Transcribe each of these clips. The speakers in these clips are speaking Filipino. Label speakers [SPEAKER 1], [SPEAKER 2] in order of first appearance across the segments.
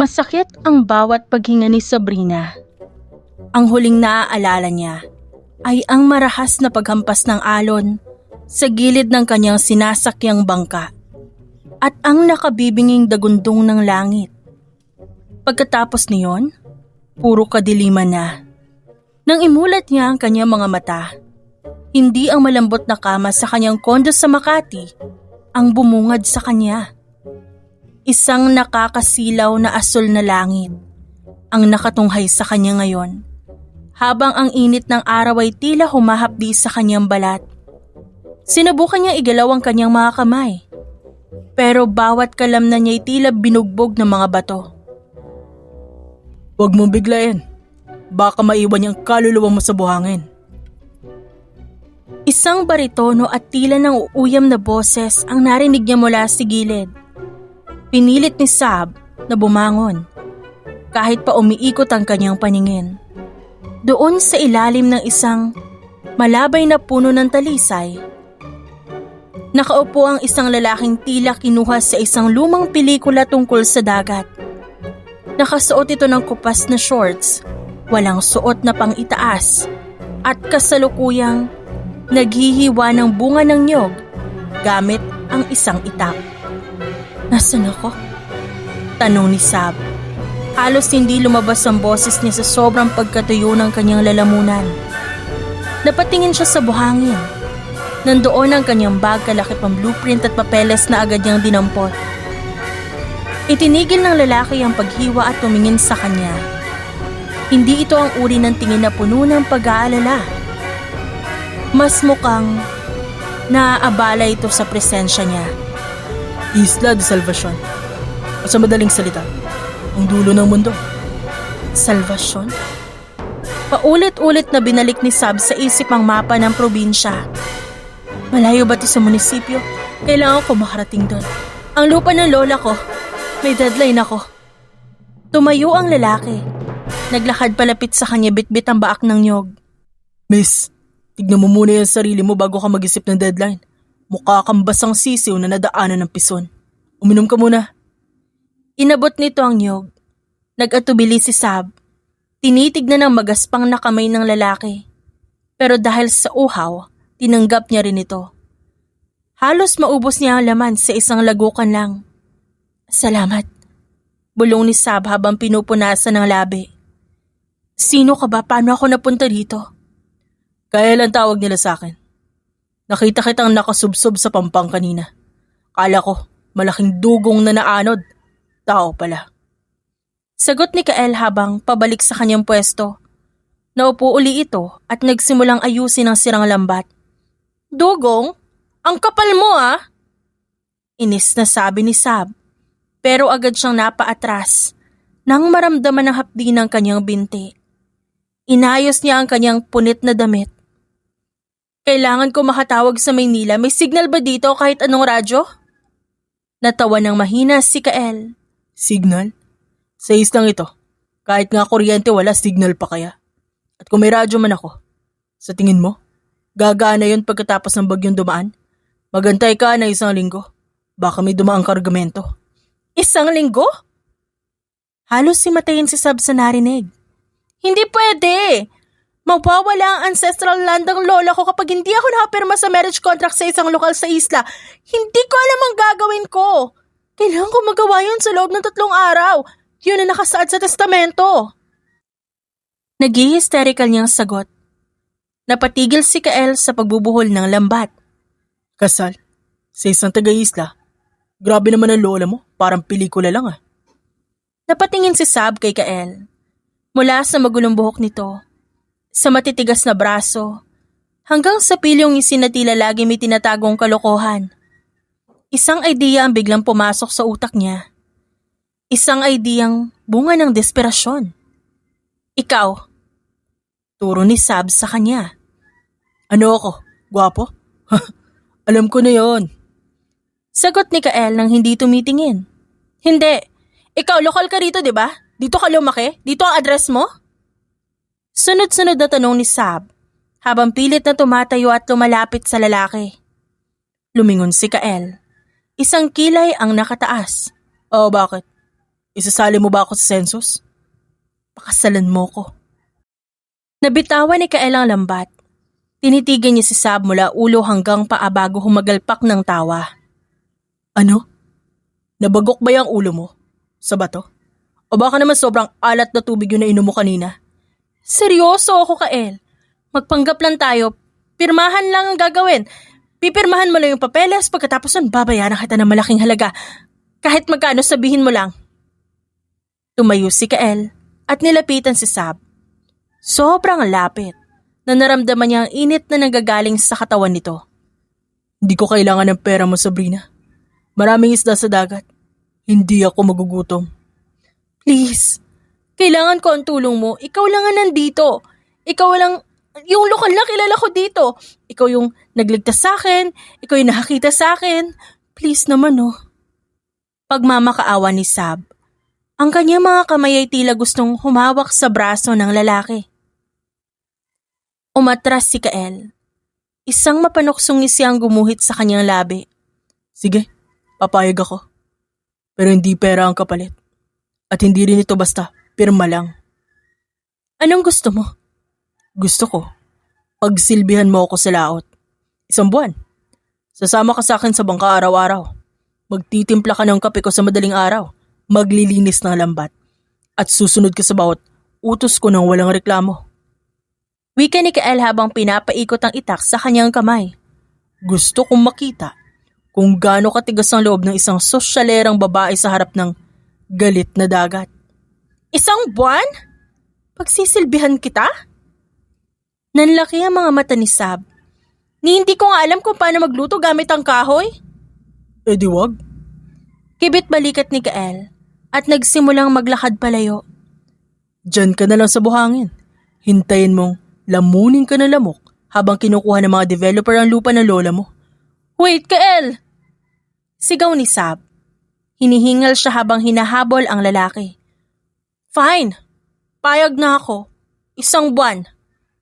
[SPEAKER 1] Masakit ang bawat paghinga ni Sabrina. Ang huling naaalala niya ay ang marahas na paghampas ng alon sa gilid ng kanyang sinasakyang bangka at ang nakabibinging dagundong ng langit. Pagkatapos niyon, puro kadiliman na. Nang imulat niya ang kanyang mga mata, hindi ang malambot na kama sa kanyang kondo sa Makati ang bumungad sa kanya. Isang nakakasilaw na asul na langit ang nakatunghay sa kanya ngayon, habang ang init ng araw ay tila humahapdi sa kanyang balat. Sinubukan niya igalaw ang kanyang mga kamay, pero bawat kalamnan niya ay tila binugbog ng mga bato.
[SPEAKER 2] Huwag mong biglayin. Baka maiwan niyang kaluluwa mo sa buhangin.
[SPEAKER 1] Isang baritono at tila ng uuyam na boses ang narinig niya mula sa gilid. Pinilit ni Sab na bumangon, kahit pa umiikot ang kanyang paningin. Doon sa ilalim ng isang malabay na puno ng talisay, nakaupo ang isang lalaking tila kinuha sa isang lumang pelikula tungkol sa dagat. Nakasuot ito ng kupas na shorts, walang suot na pang-itaas, at kasalukuyang naghihiwa ng bunga ng niyog gamit ang isang itak. "Nasaan ako?" tanong ni Sab. Halos hindi lumabas ang boses niya sa sobrang pagkatuyo ng kanyang lalamunan. Napatingin siya sa buhangin. Nandoon ang kanyang bag, kalaki pang blueprint at papeles na agad niyang dinampot. Itinigil ng lalaki ang paghiwa at tumingin sa kanya. Hindi ito ang uri ng tingin na puno ng pag-aalala. Mas mukhang naaabala ito sa presensya niya.
[SPEAKER 2] Isla de Salvacion. O sa madaling salita, ang dulo ng mundo.
[SPEAKER 1] Salvasyon? Paulit-ulit na binalik ni Sab sa isip ang mapa ng probinsya. Malayo ba ito sa munisipyo? Kailangan ko makarating doon. Ang lupa ng lola ko. May deadline ako. Tumayo ang lalaki. Naglakad palapit sa kanya, bitbit ang baak ng niyog.
[SPEAKER 2] Miss, tignan mo muna yung sarili mo bago ka mag-isip ng deadline. Mukha kang basang sisiw na nadaanan ng pison. Uminom ka muna.
[SPEAKER 1] Inabot nito ang niyog. Nag-atubili si Sab. Tinitignan ng magaspang na kamay ng lalaki. Pero dahil sa uhaw, tinanggap niya rin ito. Halos maubos niya ang laman sa isang lagukan lang. "Salamat," bulong ni Sab habang pinupunasan ng labi. "Sino ka ba? Paano ako napunta dito?"
[SPEAKER 2] Kaya lang tawag nila sa akin. Nakita kitang nakasubsob sa pampang kanina. Kala ko, malaking dugong na naanod. Tao pala.
[SPEAKER 1] Sagot ni Kael habang pabalik sa kanyang pwesto. Naupo uli ito at nagsimulang ayusin ang sirang lambat. "Dugong? Ang kapal mo ah!" Inis na sabi ni Sab, pero agad siyang napaatras nang maramdaman ang hapdi ng kanyang binti. Inayos niya ang kanyang punit na damit. "Kailangan ko makatawag sa Maynila. May signal ba dito kahit anong radyo?" Natawa ng mahina si Kael.
[SPEAKER 2] Signal? Sa islang ito. Kahit nga kuryente wala, signal pa kaya. At kung may radyo man ako, sa tingin mo, gagana yun pagkatapos ng bagyong dumaan? Magantay ka na 1 linggo. Baka may dumaang kargamento.
[SPEAKER 1] 1 linggo? Halos himatayin si Sab sa narinig. "Hindi pwede! Mawawala ang ancestral land ng lola ko kapag hindi ako nakapirma sa marriage contract sa isang lokal sa isla. Hindi ko alam ang gagawin ko. Kailangan ko magawa yun sa loob ng 3 araw. Yun ang nakasaad sa testamento." Nag-hysterical niyang sagot. Napatigil si Kael sa pagbubuhol ng lambat.
[SPEAKER 2] Kasal? Sa isang taga-isla? Grabe naman ang lola mo. Parang pelikula lang ah.
[SPEAKER 1] Napatingin si Sab kay Kael. Mula sa magulong buhok nito, sa matitigas na braso, hanggang sa pilyong isinatila lagi may tinatagong kalokohan. Isang idea ang biglang pumasok sa utak niya. Isang ideyang bunga ng desperasyon. "Ikaw," turo ni Sab sa kanya.
[SPEAKER 2] Ano ako? Gwapo? Alam ko na yon.
[SPEAKER 1] Sagot ni Kael nang hindi tumitingin. "Hindi. Ikaw, lokal ka rito, di ba? Dito ka lumaki? Dito ang address mo?" Sunod-sunod na tanong ni Sab, habang pilit na tumatayo at lumalapit sa lalaki. Lumingon si Kael. Isang kilay ang nakataas.
[SPEAKER 2] Oo, bakit? Isasali mo ba ako sa census? Pakasalan mo ko.
[SPEAKER 1] Nabitawan ni Kael ang lambat. Tinitigan niya si Sab mula ulo hanggang paa bago humagalpak ng tawa.
[SPEAKER 2] Ano? Nabagok ba yung ulo mo? Sa bato? O baka naman sobrang alat na tubig yung nainom mo kanina?
[SPEAKER 1] Seryoso ako, Kael. Magpanggap lang tayo. Pirmahan lang ang gagawin. Pipirmahan mo lang yung papeles, pagkatapos nun babayaran kita ng malaking halaga. Kahit magkano sabihin mo lang. Tumayo si Kael at nilapitan si Sab. Sobrang lapit na naramdaman niya ang init na nanggagaling sa katawan nito.
[SPEAKER 2] Hindi ko kailangan ng pera mo, Sabrina. Maraming isda sa dagat. Hindi ako magugutom.
[SPEAKER 1] Please, kailangan ko ang tulong mo. Ikaw lang ang nandito. Ikaw lang, yung lokal na kilala ko dito. Ikaw yung nagligtas sa akin. Ikaw yung nakakita sa akin. Please naman oh. Pagmamakaawa ni Sab, ang kanyang mga kamay ay tila gustong humawak sa braso ng lalaki. Umatras si Kael. Isang mapanoksong ngisi ang gumuhit sa kanyang labi.
[SPEAKER 2] Sige, papayag ako. Pero hindi pera ang kapalit. At hindi rin ito basta pirma lang.
[SPEAKER 1] Anong gusto mo?
[SPEAKER 2] Gusto ko, pagsilbihan mo ako sa laot. 1 buwan. Sasama ka sa akin sa bangka araw-araw. Magtitimpla ka ng kape ko sa madaling araw. Maglilinis ng lambat. At susunod ka sa bawat utos ko nang walang reklamo.
[SPEAKER 1] Wika ni Kael habang pinapaikot ang itak sa kanyang kamay.
[SPEAKER 2] Gusto kong makita kung gaano katigas ang loob ng isang sosyalerang babae sa harap ng galit na dagat.
[SPEAKER 1] 1 buwan? Pagsisilbihan kita? Nanlaki ang mga mata ni Sab. Hindi ko nga alam kung paano magluto gamit ang kahoy.
[SPEAKER 2] Eh di wag.
[SPEAKER 1] Kibit balikat ni Kael at nagsimulang maglakad palayo.
[SPEAKER 2] Diyan ka na lang sa buhangin. Hintayin mong lamunin ka ng lamok habang kinukuha ng mga developer ang lupa ng lola mo.
[SPEAKER 1] Wait, Kael! Sigaw ni Sab. Hinihingal siya habang hinahabol ang lalaki. Fine. Payag na ako. 1 buwan.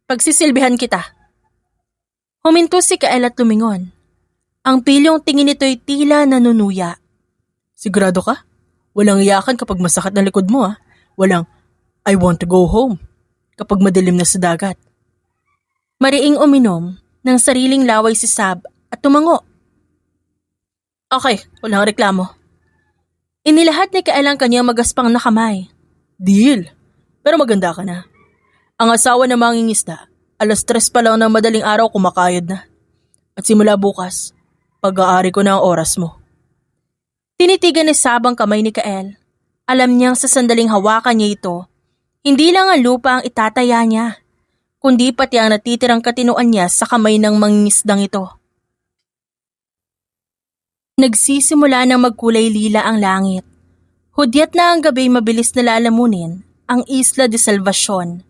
[SPEAKER 1] Pagsisilbihan kita. Huminto si Kael at lumingon. Ang pilyong tingin nito'y tila nanunuya.
[SPEAKER 2] Sigurado ka? Walang iyakan kapag masakit na likod mo Walang I want to go home kapag madilim na sa dagat.
[SPEAKER 1] Mariing uminom ng sariling laway si Sab at tumango. Okay, walang reklamo. Inilahat ni Kael ang kanyang magaspang na kamay.
[SPEAKER 2] Deal. Pero maganda ka na. Ang asawa ng mangingisda, 3:00 pa lang ng madaling araw kumakayod na. At simula bukas, pag-aari ko na ang oras mo.
[SPEAKER 1] Tinitigan ni Sab ang kamay ni Kael. Alam niyang sa sandaling hawakan niya ito, hindi lang ang lupa ang itataya niya, kundi pati ang natitirang katinuan niya sa kamay ng mangingisdang ito. Nagsisimula ng magkulay lila ang langit. Hudyat na ang gabi mabilis na lalamunin ang Isla de Salvacion.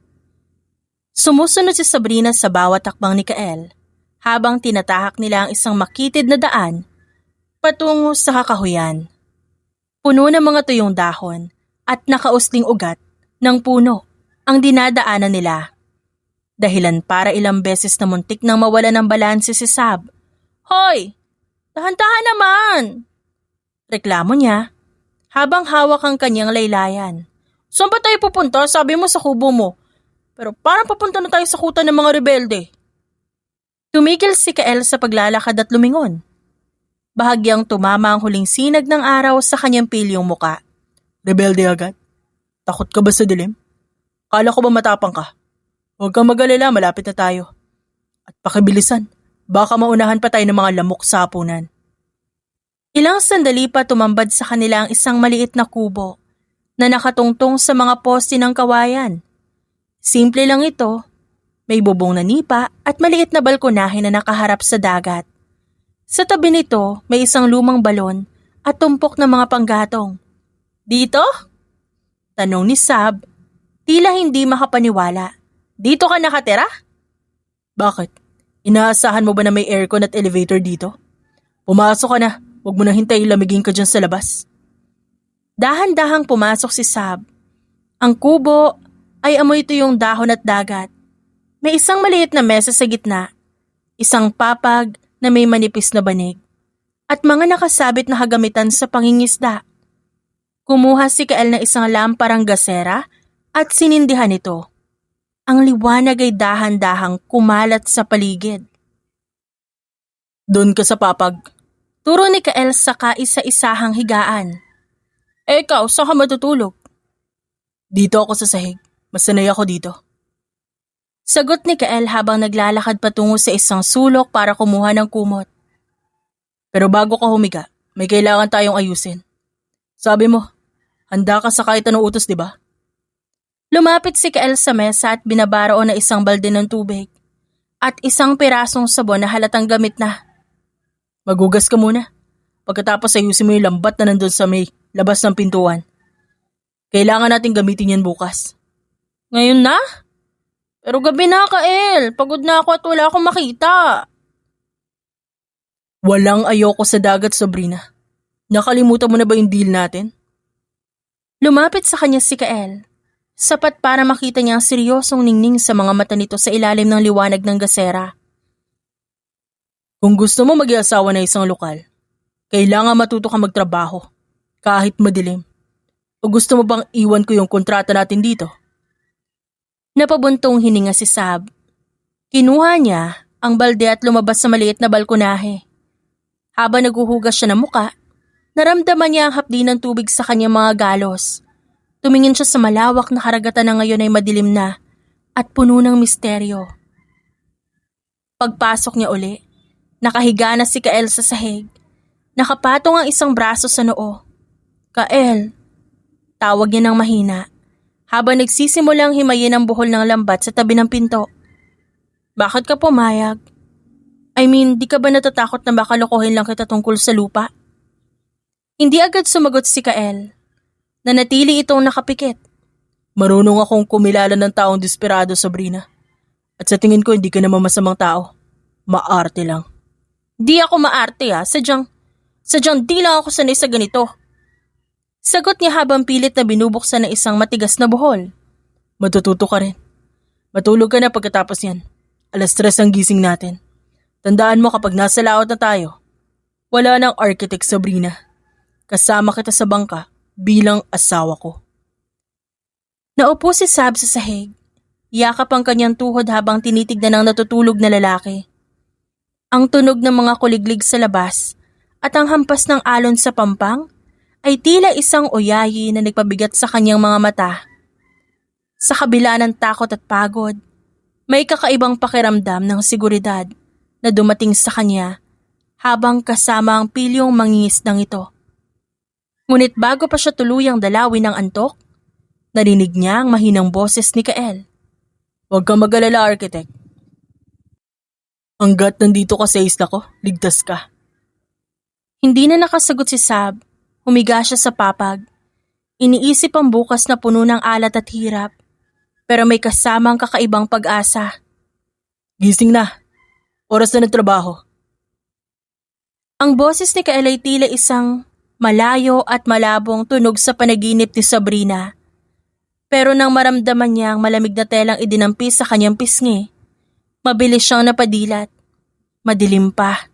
[SPEAKER 1] Sumusunod si Sabrina sa bawat takbang ni Kael habang tinatahak nila ang isang makitid na daan patungo sa kakahuyan. Puno ng mga tuyong dahon at nakausling ugat ng puno ang dinadaanan nila. Dahilan para ilang beses na muntik nang mawala ng balanse si Sab. Hoy! Dahan-dahan naman! Reklamo niya habang hawak ang kanyang laylayan. Saan ba tayo pupunta? Sabi mo sa kubo mo. Pero parang papunta na tayo sa kuta ng mga rebelde. Tumigil si Kael sa paglalakad at lumingon. Bahagyang tumama ang huling sinag ng araw sa kanyang pilyong muka.
[SPEAKER 2] Rebelde agad? Takot ka ba sa dilim? Kala ko ba matapang ka? Huwag kang mag-alala, malapit na tayo. At pakibilisan, baka maunahan pa tayo ng mga lamok sa hapunan.
[SPEAKER 1] Ilang sandali pa tumambad sa kanila ang isang maliit na kubo na nakatungtong sa mga poste ng kawayan. Simple lang ito, may bubong na nipa at maliit na balkonahe na nakaharap sa dagat. Sa tabi nito may isang lumang balon at tumpok ng mga panggatong. Dito? Tanong ni Sab, tila hindi makapaniwala. Dito ka nakatira?
[SPEAKER 2] Bakit? Inaasahan mo ba na may aircon at elevator dito? Pumasok ka na, huwag mo na hintayin lamigin ka dyan sa labas.
[SPEAKER 1] Dahan-dahang pumasok si Sab. Ang kubo ay amoy tuyong dahon at dagat. May isang maliit na mesa sa gitna, isang papag na may manipis na banig, at mga nakasabit na kagamitan sa pangingisda. Kumuha si Kael ng isang lamparang gasera at sinindihan ito. Ang liwanag ay dahan-dahang kumalat sa paligid.
[SPEAKER 2] Doon ka sa papag.
[SPEAKER 1] Turo ni Kael sa kaisa-isahang higaan.
[SPEAKER 2] Ikaw, saan ka matutulog? Dito ako sa sahig. Mas sanay ako dito.
[SPEAKER 1] Sagot ni Kael habang naglalakad patungo sa isang sulok para kumuha ng kumot.
[SPEAKER 2] Pero bago ka humiga, may kailangan tayong ayusin. Sabi mo, handa ka sa kahit anong utos, di ba?
[SPEAKER 1] Lumapit si Kael sa mesa at binabaroon na isang balde ng tubig at isang pirasong sabon na halatang gamit na.
[SPEAKER 2] Magugas ka muna. Pagkatapos ayusin mo yung lambat na nandun sa may labas ng pintuan. Kailangan natin gamitin yan bukas.
[SPEAKER 1] Ngayon na? Pero gabi na, Kael. Pagod na ako at wala akong makita.
[SPEAKER 2] Walang ayoko sa dagat, Sabrina. Nakalimutan mo na ba yung deal natin?
[SPEAKER 1] Lumapit sa kanya si Kael. Sapat para makita niya ang seryosong ningning sa mga mata nito sa ilalim ng liwanag ng gasera.
[SPEAKER 2] Kung gusto mo mag-iasawa na isang lokal, kailangan matuto ka magtrabaho, kahit madilim. O gusto mo bang iwan ko yung kontrata natin dito?
[SPEAKER 1] Napabuntong hininga si Sab. Kinuha niya ang balde at lumabas sa maliit na balkonahe. Habang naguhugas siya ng muka, naramdaman niya ang hapdi ng tubig sa kanyang mga galos. Tumingin siya sa malawak na karagatan na ngayon ay madilim na at puno ng misteryo. Pagpasok niya uli, nakahiga na si Kael sa sahig. Nakapatong ang isang braso sa noo. Kael, tawag niya ng mahina habang nagsisimulang himayin ang buhol ng lambat sa tabi ng pinto. Bakit ka pumayag? Di ka ba natatakot na baka lokohin lang kita tungkol sa lupa? Hindi agad sumagot si Kael. Nanatili itong nakapikit.
[SPEAKER 2] Marunong akong kumilala ng taong desperado, Sabrina. At sa tingin ko hindi ka naman masamang tao. Maarte lang.
[SPEAKER 1] Di ako maarte Sadyang di lang ako sanay sa ganito. Sagot niya habang pilit na binubuksan ng isang matigas na buhol.
[SPEAKER 2] Matututo ka rin. Matulog ka na pagkatapos yan. 3:00 ang gising natin. Tandaan mo kapag nasa laot na tayo, wala nang architect, Sabrina. Kasama kita sa bangka bilang asawa ko.
[SPEAKER 1] Naupo si Sab sa sahig. Yakap ang kanyang tuhod habang tinitignan ang natutulog na lalaki. Ang tunog ng mga kuliglig sa labas at ang hampas ng alon sa pampang ay tila isang oyayi na nagpabigat sa kanyang mga mata. Sa kabila ng takot at pagod, may kakaibang pakiramdam ng seguridad na dumating sa kanya habang kasama ang pilyong mangingisdang ito. Ngunit bago pa siya tuluyang dalawin ng antok, narinig niya ang mahinang boses ni Kael.
[SPEAKER 2] Huwag kang mag-alala, architect. Hanggat nandito ka sa isla ko, ligtas ka.
[SPEAKER 1] Hindi na nakasagot si Sab. Humiga siya sa papag. Iniisip ang bukas na puno ng alat at hirap. Pero may kasamang kakaibang pag-asa.
[SPEAKER 2] Gising na. Oras na ng trabaho.
[SPEAKER 1] Ang boses ni Kael ay tila isang malayo at malabong tunog sa panaginip ni Sabrina. Pero nang maramdaman niya ang malamig na telang idinampi sa kanyang pisngi, mabilis siyang napadilat. Madilim pa.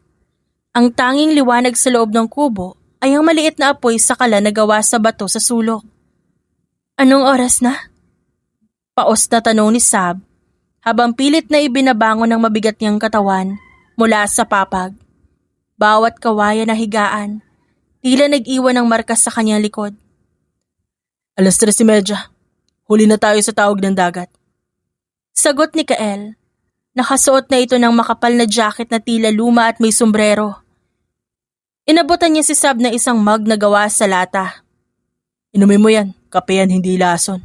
[SPEAKER 1] Ang tanging liwanag sa loob ng kubo ay ang maliit na apoy sa kala na gawa sa bato sa sulok. Anong oras na? Paos na tanong ni Sab habang pilit na ibinabangon ng mabigat niyang katawan mula sa papag. Bawat kawayan na higaan, tila nag-iwan ng markas sa kanyang likod.
[SPEAKER 2] 3:30. Huli na tayo sa tawag ng dagat.
[SPEAKER 1] Sagot ni Kael. Nakasuot na ito ng makapal na jacket na tila luma at may sombrero. Inabutan niya si Sab na isang mug na gawa sa lata.
[SPEAKER 2] Inumin mo yan, kape yan, hindi lason.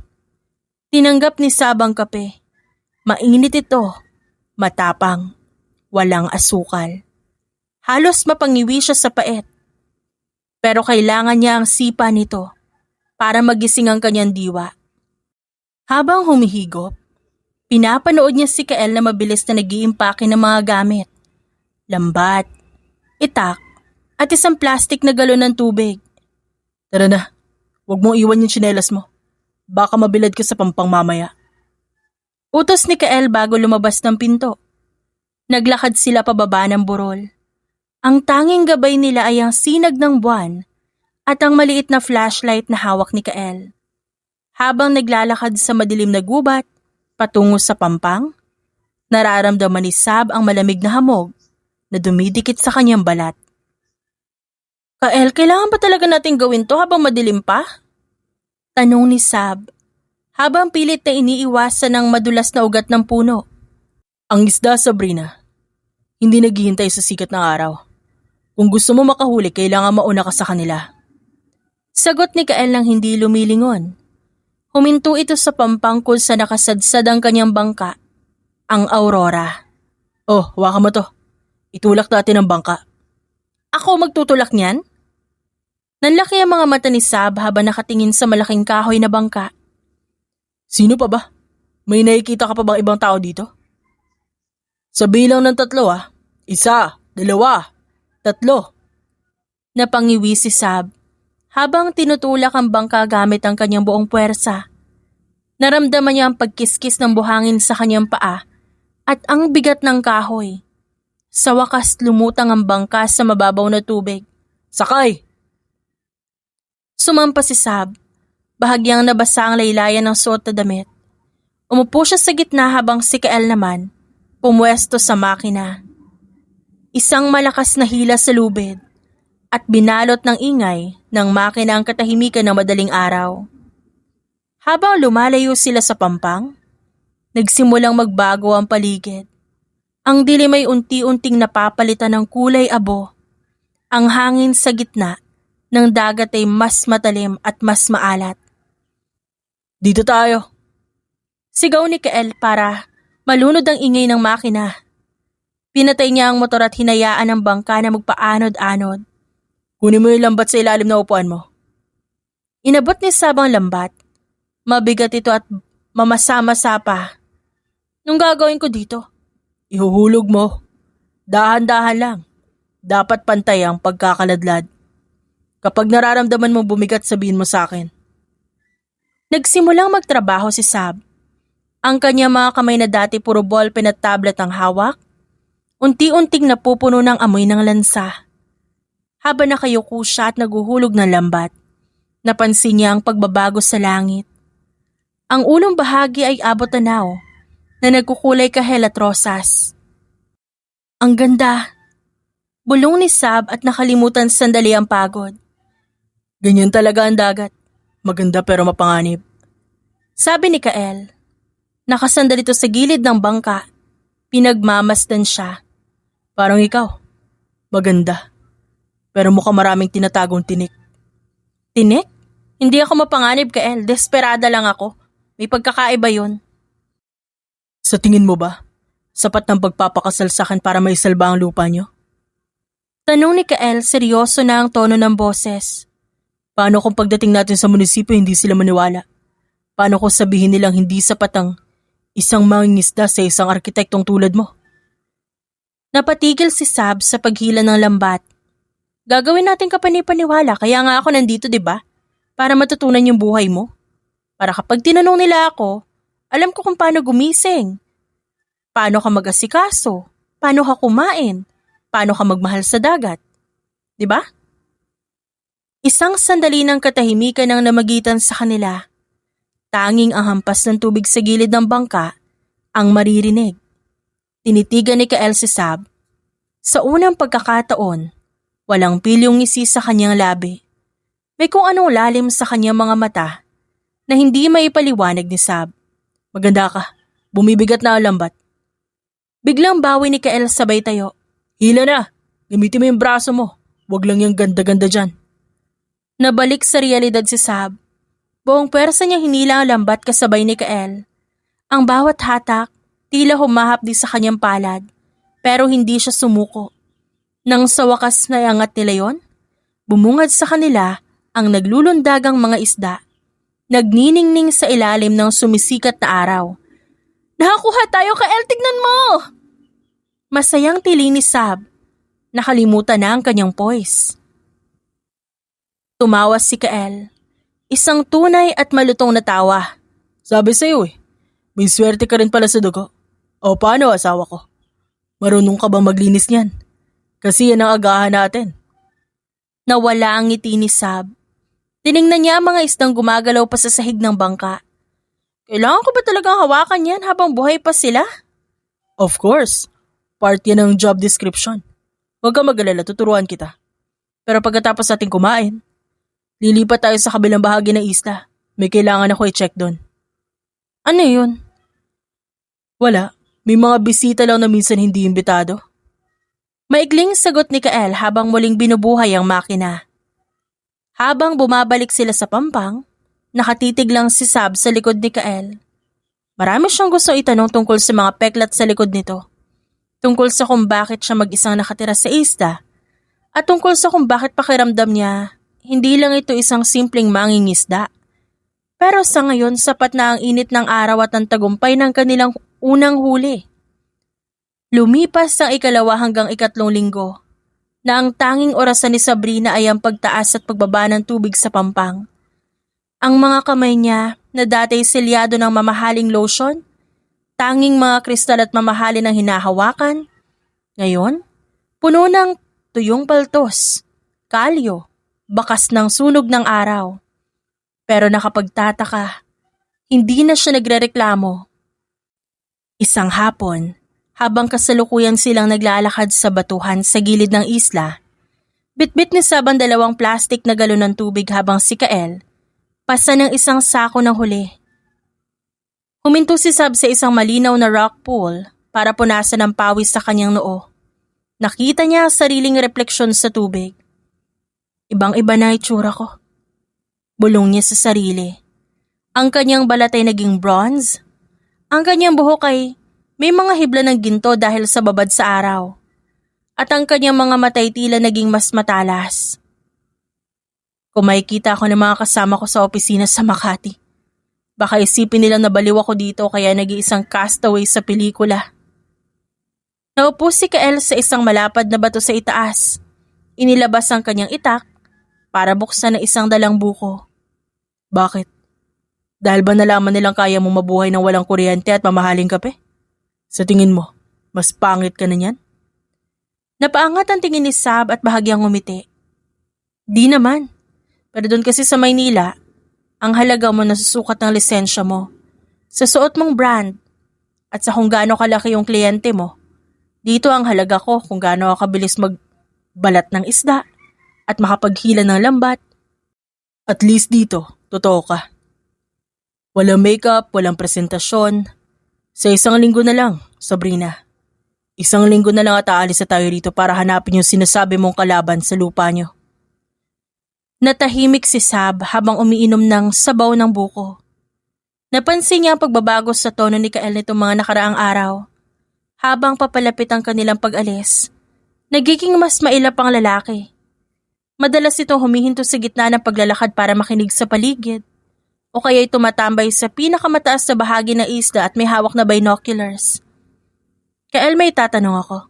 [SPEAKER 1] Tinanggap ni Sab ang kape. Mainit ito, matapang, walang asukal. Halos mapangiwi siya sa pait. Pero kailangan niya ang sipa nito para magising ang kanyang diwa. Habang humihigop, pinapanood niya si Kael na mabilis na nag-iimpake ng mga gamit. Lambat, itak, at isang plastik na galon ng tubig.
[SPEAKER 2] Tara na, huwag mong iwan yung tsinelas mo. Baka mabilad ka sa pampang mamaya.
[SPEAKER 1] Utos ni Kael bago lumabas ng pinto. Naglakad sila pababa ng burol. Ang tanging gabay nila ay ang sinag ng buwan at ang maliit na flashlight na hawak ni Kael. Habang naglalakad sa madilim na gubat, patungo sa pampang, nararamdaman ni Sab ang malamig na hamog na dumidikit sa kanyang balat. Kael, kailangan ba talaga natin gawin to habang madilim pa? Tanong ni Sab, habang pilit na iniiwasan ng madulas na ugat ng puno.
[SPEAKER 2] Ang isda, Sabrina, hindi naghihintay sa sikat ng araw. Kung gusto mo makahuli, kailangan mauna ka sa kanila.
[SPEAKER 1] Sagot ni Kael nang hindi lumilingon. Huminto ito sa pampang kung sa nakasadsad ang kanyang bangka, ang Aurora.
[SPEAKER 2] Oh, hawakan mo to. Itulak natin ang bangka.
[SPEAKER 1] Ako magtutulak niyan? Nanlaki ang mga mata ni Sab habang nakatingin sa malaking kahoy na bangka.
[SPEAKER 2] Sino pa ba? May nakikita ka pa bang ibang tao dito? Sa bilang ng 3 ah. 1, 2, 3.
[SPEAKER 1] Napangiwi si Sab habang tinutulak ang bangka gamit ang kanyang buong puwersa. Naramdaman niya ang pagkiskis ng buhangin sa kanyang paa at ang bigat ng kahoy. Sa wakas lumutang ang bangka sa mababaw na tubig.
[SPEAKER 2] Sakay!
[SPEAKER 1] Sumampa si Sab. Bahagyang nabasa ang laylayan ng suot na damit. Umupo siya sa gitna habang si Kael naman pumwesto sa makina. Isang malakas na hila sa lubid at binalot ng ingay ng makina ang katahimikan ng madaling araw. Habang lumalayo sila sa pampang, nagsimulang magbago ang paligid. Ang dilim ay unti-unting napapalitan ng kulay abo. Ang hangin sa gitna ng dagat ay mas matalim at mas maalat.
[SPEAKER 2] Dito tayo.
[SPEAKER 1] Sigaw ni Kael para malunod ang ingay ng makina. Pinatay niya ang motor at hinayaan ang bangka na magpaanod-anod.
[SPEAKER 2] Kunin mo yung lambat sa ilalim na upuan mo.
[SPEAKER 1] Inabot ni Sab ang lambat. Mabigat ito at mamasama-masa pa. Nung gagawin ko dito?
[SPEAKER 2] Ihuhulog mo. Dahan-dahan lang. Dapat pantay ang pagkakaladlad. Kapag nararamdaman mo bumigat, sabihin mo sa akin.
[SPEAKER 1] Nagsimulang magtrabaho si Sab. Ang kanya mga kamay na dati puro ballpen at tablet ang hawak, unti-unting napupuno ng amoy ng lansa. Habang nakayuko siya at naguhulog ng lambat, napansin niya ang pagbabago sa langit. Ang ulong bahagi ay abot-tanaw na nagkukulay kahel at rosas. Ang ganda! Bulong ni Sab at nakalimutan sandali ang pagod.
[SPEAKER 2] Ganyan talaga ang dagat. Maganda pero mapanganib.
[SPEAKER 1] Sabi ni Kael. Nakasandal ito sa gilid ng bangka. Pinagmamasdan siya.
[SPEAKER 2] Parang ikaw. Maganda. Pero mukhang maraming tinatagong tinik.
[SPEAKER 1] Tinik? Hindi ako mapanganib, Kael. Desperada lang ako. May pagkakaiba yun.
[SPEAKER 2] Sa tingin mo ba, sapat ng pagpapakasal sa akin para may salba ang lupa niyo?
[SPEAKER 1] Tanong ni Kael, seryoso na ang tono ng boses.
[SPEAKER 2] Paano kung pagdating natin sa munisipyo hindi sila maniwala? Paano kung sabihin nilang hindi sapat ang isang mangingisda sa isang arkitektong tulad mo?
[SPEAKER 1] Napatigil si Sab sa paghila ng lambat. Gagawin natin kapanipaniwala kaya nga ako nandito, 'di ba? Para matutunan yung buhay mo. Para kapag tinanong nila ako, alam ko kung paano gumising. Paano ka mag-asikaso? Paano ka kumain? Paano ka magmahal sa dagat? 'Di ba? Isang sandali ng katahimikan ang namagitan sa kanila. Tanging ang hampas ng tubig sa gilid ng bangka ang maririnig. Tinitigan ni Kael si Sab. Sa unang pagkakataon, walang pilyong ngisi sa kanyang labi. May kung anong lalim sa kanyang mga mata na hindi maipaliwanag ni Sab.
[SPEAKER 2] Maganda ka. Bumibigat na ang lambat.
[SPEAKER 1] Biglang bawi ni Kael sabay tayo.
[SPEAKER 2] Hila na. Gamitin mo yung braso mo. Huwag lang yung ganda-ganda dyan.
[SPEAKER 1] Nabalik sa realidad si Sab. Buong pwersa niya hinila ang lambat kasabay ni Kael. Ang bawat hatak, tila humahapdi sa kanyang palad, pero hindi siya sumuko. Nang sa wakas na iangat nila yon, bumungad sa kanila ang naglulundagang mga isda. Nagniningning sa ilalim ng sumisikat na araw. Nakakuha tayo, Kael, tignan mo! Masayang tili ni Sab. Nakalimutan na ang kanyang poise. Tumawa si Kael. Isang tunay at malutong na tawa.
[SPEAKER 2] Sabi sa'yo may swerte ka rin pala sa dugo. O paano asawa ko? Marunong ka bang maglinis niyan? Kasi yan ang agahan natin.
[SPEAKER 1] Nawala ang ngiti ni Sab. Tiningnan niya ang mga isdang gumagalaw pa sa sahig ng bangka. Kailangan ko ba talagang hawakan yan habang buhay pa sila?
[SPEAKER 2] Of course. Part yan ng job description. Huwag kang mag-alala, tuturuan kita. Pero pagkatapos natin kumain, lilipat tayo sa kabilang bahagi ng isla. May kailangan ako i-check doon.
[SPEAKER 1] Ano yun?
[SPEAKER 2] Wala. May mga bisita lang na minsan hindi imbitado.
[SPEAKER 1] Maikling sagot ni Kael habang muling binubuhay ang makina. Habang bumabalik sila sa Pampang, nakatitig lang si Sab sa likod ni Kael. Marami siyang gusto itanong tungkol sa mga peklat sa likod nito. Tungkol sa kung bakit siya mag-isang nakatira sa isla. At tungkol sa kung bakit pakiramdam niya, hindi lang ito isang simpleng mangingisda. Pero sa ngayon, sapat na ang init ng araw at ang tagumpay ng kanilang unang huli. Lumipas ang 2 hanggang 3 linggo na ang tanging orasan ni Sabrina ay ang pagtaas at pagbaba ng tubig sa Pampang. Ang mga kamay niya na dati selyado ng mamahaling lotion, tanging mga kristal at mamahalin ang hinahawakan, ngayon, puno ng tuyong paltos, kalyo, bakas ng sunog ng araw. Pero nakapagtataka, hindi na siya nagrereklamo. Isang hapon, habang kasalukuyan silang naglalakad sa batuhan sa gilid ng isla, bitbit ni Sab ang 2 plastik na galon ng tubig habang si Kael, pasa ng isang sako ng huli. Huminto si Sab sa isang malinaw na rock pool para punasan ng pawis sa kanyang noo. Nakita niya ang sariling refleksyon sa tubig. Ibang-iba na itsura ko. Bulong niya sa sarili. Ang kanyang balat ay naging bronze. Ang kanyang buhok ay may mga hibla ng ginto dahil sa babad sa araw. At ang kanyang mga matay tila naging mas matalas. Kung makikita ako ng mga kasama ko sa opisina sa Makati, baka isipin nilang nabaliw ako dito kaya nag-iisang castaway sa pelikula. Naupo si Kael sa isang malapad na bato sa itaas. Inilabas ang kanyang itak para buksan ang isang dalang buko.
[SPEAKER 2] Bakit? Dahil ba nalaman nilang kaya mong mabuhay ng walang kuryente at mamahaling kape? Sa tingin mo, mas pangit ka na niyan?
[SPEAKER 1] Napaangat ang tingin ni Sab at bahagyang ngumiti. Di naman. Pero doon kasi sa Maynila, ang halaga mo nasusukat ng lisensya mo, sa suot mong brand, at sa kung gaano kalaki yung kliyente mo. Dito ang halaga ko kung gaano ako kabilis magbalat ng isda at makapaghila ng lambat.
[SPEAKER 2] At least dito, totoo ka. Walang makeup, walang presentasyon. Sa 1 linggo na lang, Sabrina. 1 linggo na lang at aalis na tayo rito para hanapin yung sinasabi mong kalaban sa lupa nyo.
[SPEAKER 1] Natahimik si Sab habang umiinom ng sabaw ng buko. Napansin niya ang pagbabago sa tono ni Kael nitong mga nakaraang araw. Habang papalapit ang kanilang pag-alis, nagiging mas mailap ang lalaki. Madalas itong humihinto sa gitna ng paglalakad para makinig sa paligid. O kaya'y tumatambay sa pinakamataas na bahagi ng isla at may hawak na binoculars. Kael, may tatanong ako.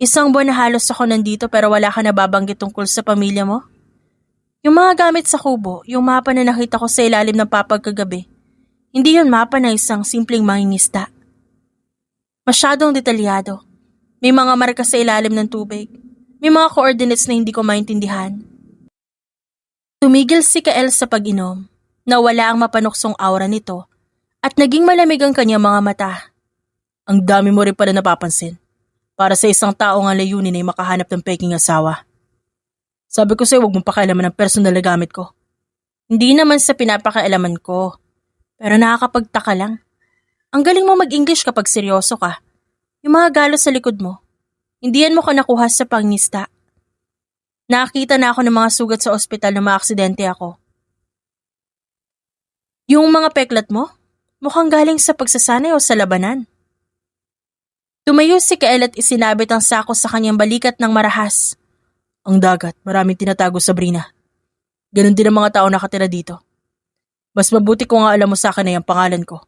[SPEAKER 1] 1 buwan na halos ako nandito pero wala ka nababanggit tungkol sa pamilya mo? Yung mga gamit sa kubo, yung mapa na nakita ko sa ilalim ng papag kagabi, hindi yun mapa na isang simpleng mangingisda. Masyadong detalyado. May mga marka sa ilalim ng tubig. May mga coordinates na hindi ko maintindihan. Tumigil si Kael sa pag-inom. Nawala ang mapanuksong aura nito at naging malamig ang kanyang mga mata.
[SPEAKER 2] Ang dami mo rin pala napapansin. Para sa isang tao nga layunin ay makahanap ng peking asawa. Sabi ko sa'yo, huwag mong pakialaman ng personal na gamit ko.
[SPEAKER 1] Hindi naman sa pinapakailaman ko. Pero nakakapagtaka lang. Ang galing mo mag-English kapag seryoso ka. Yung mga galos sa likod mo, hindi yan mo ka nakuha sa pangnista. Nakakita na ako ng mga sugat sa ospital na maaksidente ako. Yung mga peklat mo, mukhang galing sa pagsasanay o sa labanan. Tumayo si Kael at isinabit ang sako sa kanyang balikat ng marahas.
[SPEAKER 2] Ang dagat, maraming tinatago, Sabrina. Ganon din ang mga tao nakatira dito. Mas mabuti kung nga alam mo sa akin na yung pangalan ko.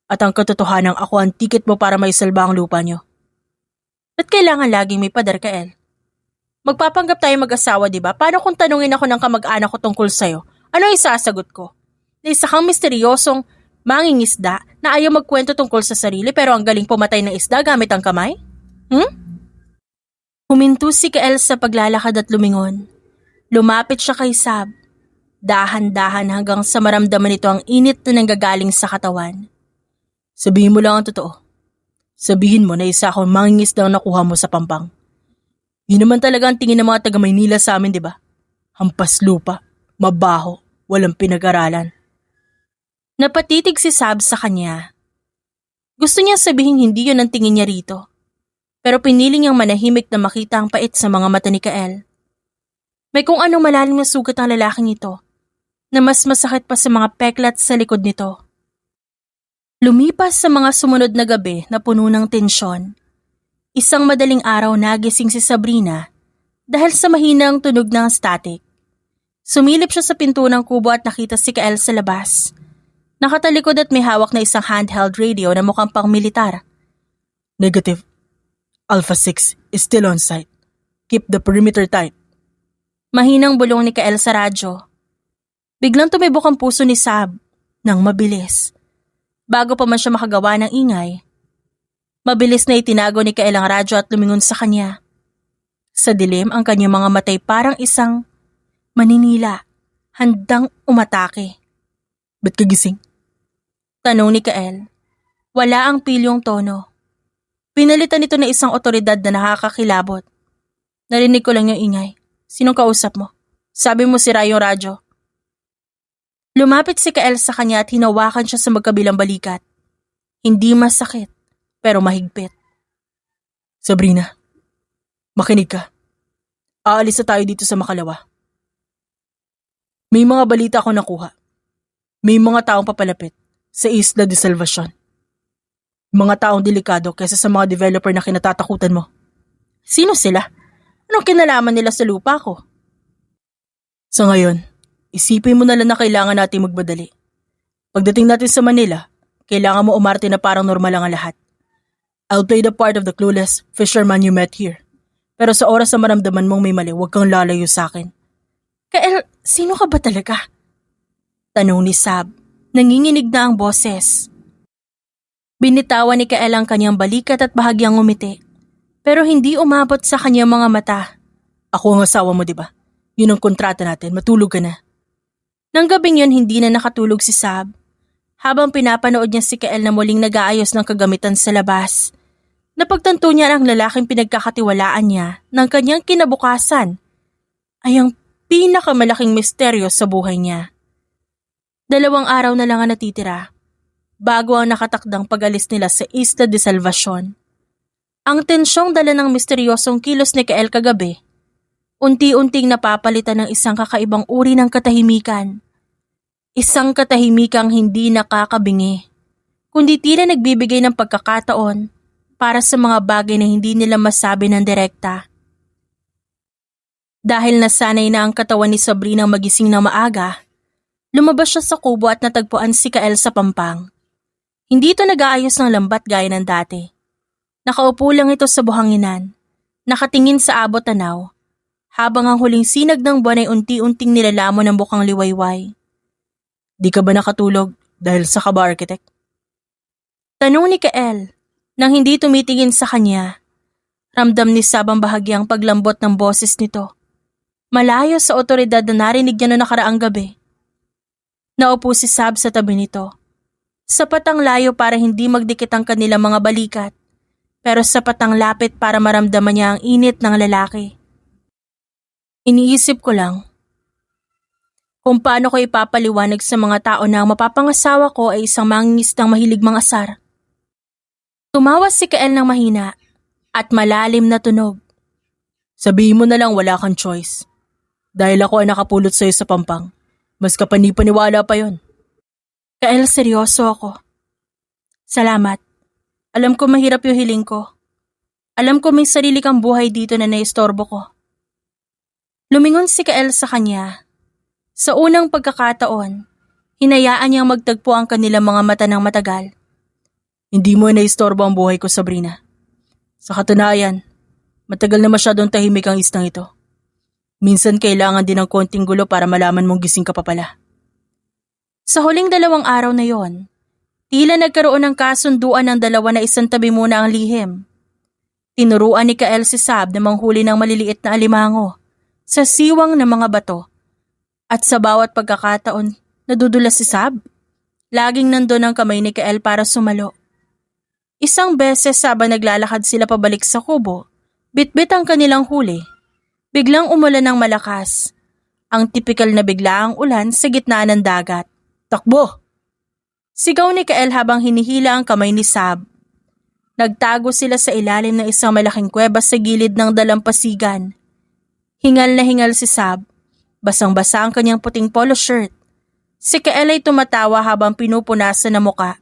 [SPEAKER 2] At ang katotohanan ako ang tiket mo para maisalba ang lupa nyo.
[SPEAKER 1] Ba't kailangan laging may pader, Kael? Magpapanggap tayo mag-asawa, di ba? Paano kung tanungin ako ng kamag-anak ko tungkol sa'yo? Ano ang isasagot ko? Na isa kang misteryosong mangingisda na ayaw magkwento tungkol sa sarili pero ang galing pumatay ng isda gamit ang kamay? Huminto si Kael sa paglalakad at lumingon. Lumapit siya kay Sab. Dahan-dahan hanggang sa maramdaman nito ang init na nanggagaling sa katawan.
[SPEAKER 2] Sabihin mo lang ang totoo. Sabihin mo na isa akong mangingisda ang nakuha mo sa Pampang. Yun naman talaga ang tingin ng mga taga Maynila sa amin, di ba? Hampas lupa, mabaho, walang pinag-aralan.
[SPEAKER 1] Napatitig si Sab sa kanya. Gusto niya sabihin hindi yun ang tingin niya rito. Pero pinili niyang manahimik na makita ang pait sa mga mata ni Kael. May kung anong malalim na sugat ang lalaking ito, na mas masakit pa sa mga peklat sa likod nito. Lumipas sa mga sumunod na gabi na puno ng tensyon. Isang madaling araw nagising si Sabrina dahil sa mahinang tunog ng static. Sumilip siya sa pinto ng kubo at nakita si Kael sa labas. Nakatalikod at may hawak na isang handheld radio na mukhang pang militar.
[SPEAKER 2] Negative. Alpha 6 is still on site. Keep the perimeter tight.
[SPEAKER 1] Mahinang bulong ni Kael sa radyo. Biglang tumibok ang puso ni Sab nang mabilis. Bago pa man siya makagawa ng ingay, mabilis na itinago ni Kael ang radyo at lumingon sa kanya. Sa dilim ang kanyang mga matay parang isang maninila, handang umatake.
[SPEAKER 2] Ba't kagising?
[SPEAKER 1] Tanong ni Kael. Wala ang pilyong tono. Pinalitan ito na isang otoridad na nakakakilabot. Narinig ko lang yung ingay. Sinong kausap mo? Sabi mo sira yung radyo. Lumapit si Kael sa kanya at hinawakan siya sa magkabilang balikat. Hindi masakit, pero mahigpit.
[SPEAKER 2] Sabrina, makinig ka. Aalis na tayo dito sa Makalawa. May mga balita akong nakuha. May mga taong papalapit sa Isla de Salvacion. Mga taong delikado kaysa sa mga developer na kinatatakutan mo.
[SPEAKER 1] Sino sila? Anong kinalaman nila sa lupa ko?
[SPEAKER 2] Sa ngayon, isipin mo na lang na kailangan natin magbadali. Pagdating natin sa Manila, kailangan mo umarte na parang normal lang ang lahat. I'll play the part of the clueless fisherman you met here. Pero sa oras na maramdaman mong may mali, huwag kang lalayo sa akin.
[SPEAKER 1] Kael, sino ka ba talaga? Tanong ni Sab. Nanginginig na ang boses. Binitawan ni Kael ang kanyang balikat at bahagyang ngumiti. Pero hindi umabot sa kanyang mga mata.
[SPEAKER 2] Ako ang asawa mo, di ba? Yun ang kontrata natin, matulog ka na.
[SPEAKER 1] Nang gabing yun, hindi na nakatulog si Sab. Habang pinapanood niya si Kael na muling nag-aayos ng kagamitan sa labas, napagtanto niya ang lalaking pinagkakatiwalaan niya ng kanyang kinabukasan ay ang pinakamalaking misteryo sa buhay niya. 2 araw na lang ang natitira bago ang nakatakdang pag-alis nila sa Isla de Salvacion. Ang tensyong dala ng misteryosong kilos ni Kael kagabi, unti-unting napapalitan ng isang kakaibang uri ng katahimikan. Isang katahimikang hindi nakakabingi, kundi tila nagbibigay ng pagkakataon para sa mga bagay na hindi nila masabi ng direkta. Dahil nasanay na ang katawan ni Sabrina magising ng maaga, lumabas siya sa kubo at natagpuan si Kael sa Pampang. Hindi ito nag-aayos ng lambat gaya ng dati. Nakaupo lang ito sa buhanginan, nakatingin sa abot tanaw, habang ang huling sinag ng buwan ay unti-unting nilalamon ng bukang liwayway.
[SPEAKER 2] Di ka ba nakatulog dahil sa kaba, architect?
[SPEAKER 1] Tanong ni Kael, nang hindi tumitingin sa kanya. Ramdam ni Sab ang bahagyang paglambot ng boses nito. Malayo sa otoridad na narinig niya noong nakaraang gabi. Naupo si Sab sa tabi nito. Sapat ang layo para hindi magdikit ang kanilang mga balikat, pero sapat ang lapit para maramdaman niya ang init ng lalaki. Iniisip ko lang kung paano ko ipapaliwanag sa mga tao na ang mapapangasawa ko ay isang mangingisdang mahilig mangasar. Tumawa si Kael ng mahina at malalim na tunog.
[SPEAKER 2] Sabihin mo na lang wala kang choice. Dahil ako ay nakapulot sa'yo sa Pampang. Mas kapani-paniwala pa yon.
[SPEAKER 1] Kael, seryoso ako. Salamat. Alam ko mahirap yung hiling ko. Alam ko may sarili kang buhay dito na naistorbo ko. Lumingon si Kael sa kanya. Sa unang pagkakataon, hinayaan niyang magtagpo ang kanilang mga mata ng matagal.
[SPEAKER 2] Hindi mo naistorbo ang buhay ko, Sabrina. Sa katunayan, matagal na masyadong tahimik ang istang ito. Minsan kailangan din ng konting gulo para malaman mong gising ka pa pala.
[SPEAKER 1] Sa huling 2 araw na yon, tila nagkaroon ng kasunduan ng dalawa na isang tabi muna ang lihim. Tinuruan ni Kael si Sab na manghuli ng maliliit na alimango sa siwang ng mga bato. At sa bawat pagkakataon, nadudulas si Sab. Laging nandun ang kamay ni Kael para sumalo. Isang beses habang naglalakad sila pabalik sa kubo, bitbit ang kanilang huli. Biglang umulan ng malakas. Ang tipikal na biglaang ulan sa gitna ng dagat.
[SPEAKER 2] Takbo!
[SPEAKER 1] Sigaw ni Kael habang hinihila ang kamay ni Sab. Nagtago sila sa ilalim ng isang malaking kuweba sa gilid ng dalampasigan. Hingal na hingal si Sab. Basang-basa ang kanyang puting polo shirt. Si Kael ay tumatawa habang pinupunasan na muka.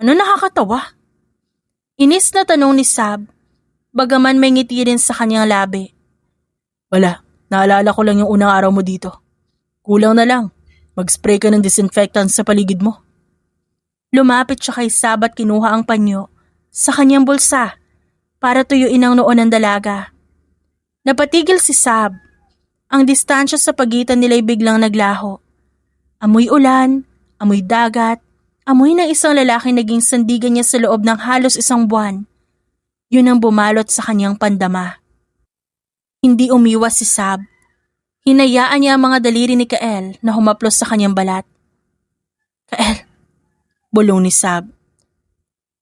[SPEAKER 1] Ano nakakatawa? Inis na tanong ni Sab, bagaman may ngiti rin sa kanyang labi.
[SPEAKER 2] Wala, naalala ko lang yung unang araw mo dito. Kulang na lang, mag-spray ka ng disinfectant sa paligid mo.
[SPEAKER 1] Lumapit siya kay Sab at kinuha ang panyo sa kanyang bulsa para tuyuin ang noo ng dalaga. Napatigil si Sab. Ang distansya sa pagitan nila ay biglang naglaho. Amoy ulan, amoy dagat, amoy ng isang lalaking naging sandigan niya sa loob ng halos isang buwan. Yun ang bumalot sa kanyang pandama. Hindi umiwas si Sab. Hinayaan niya ang mga daliri ni Kael na humaplos sa kanyang balat. Kael, bulong ni Sab.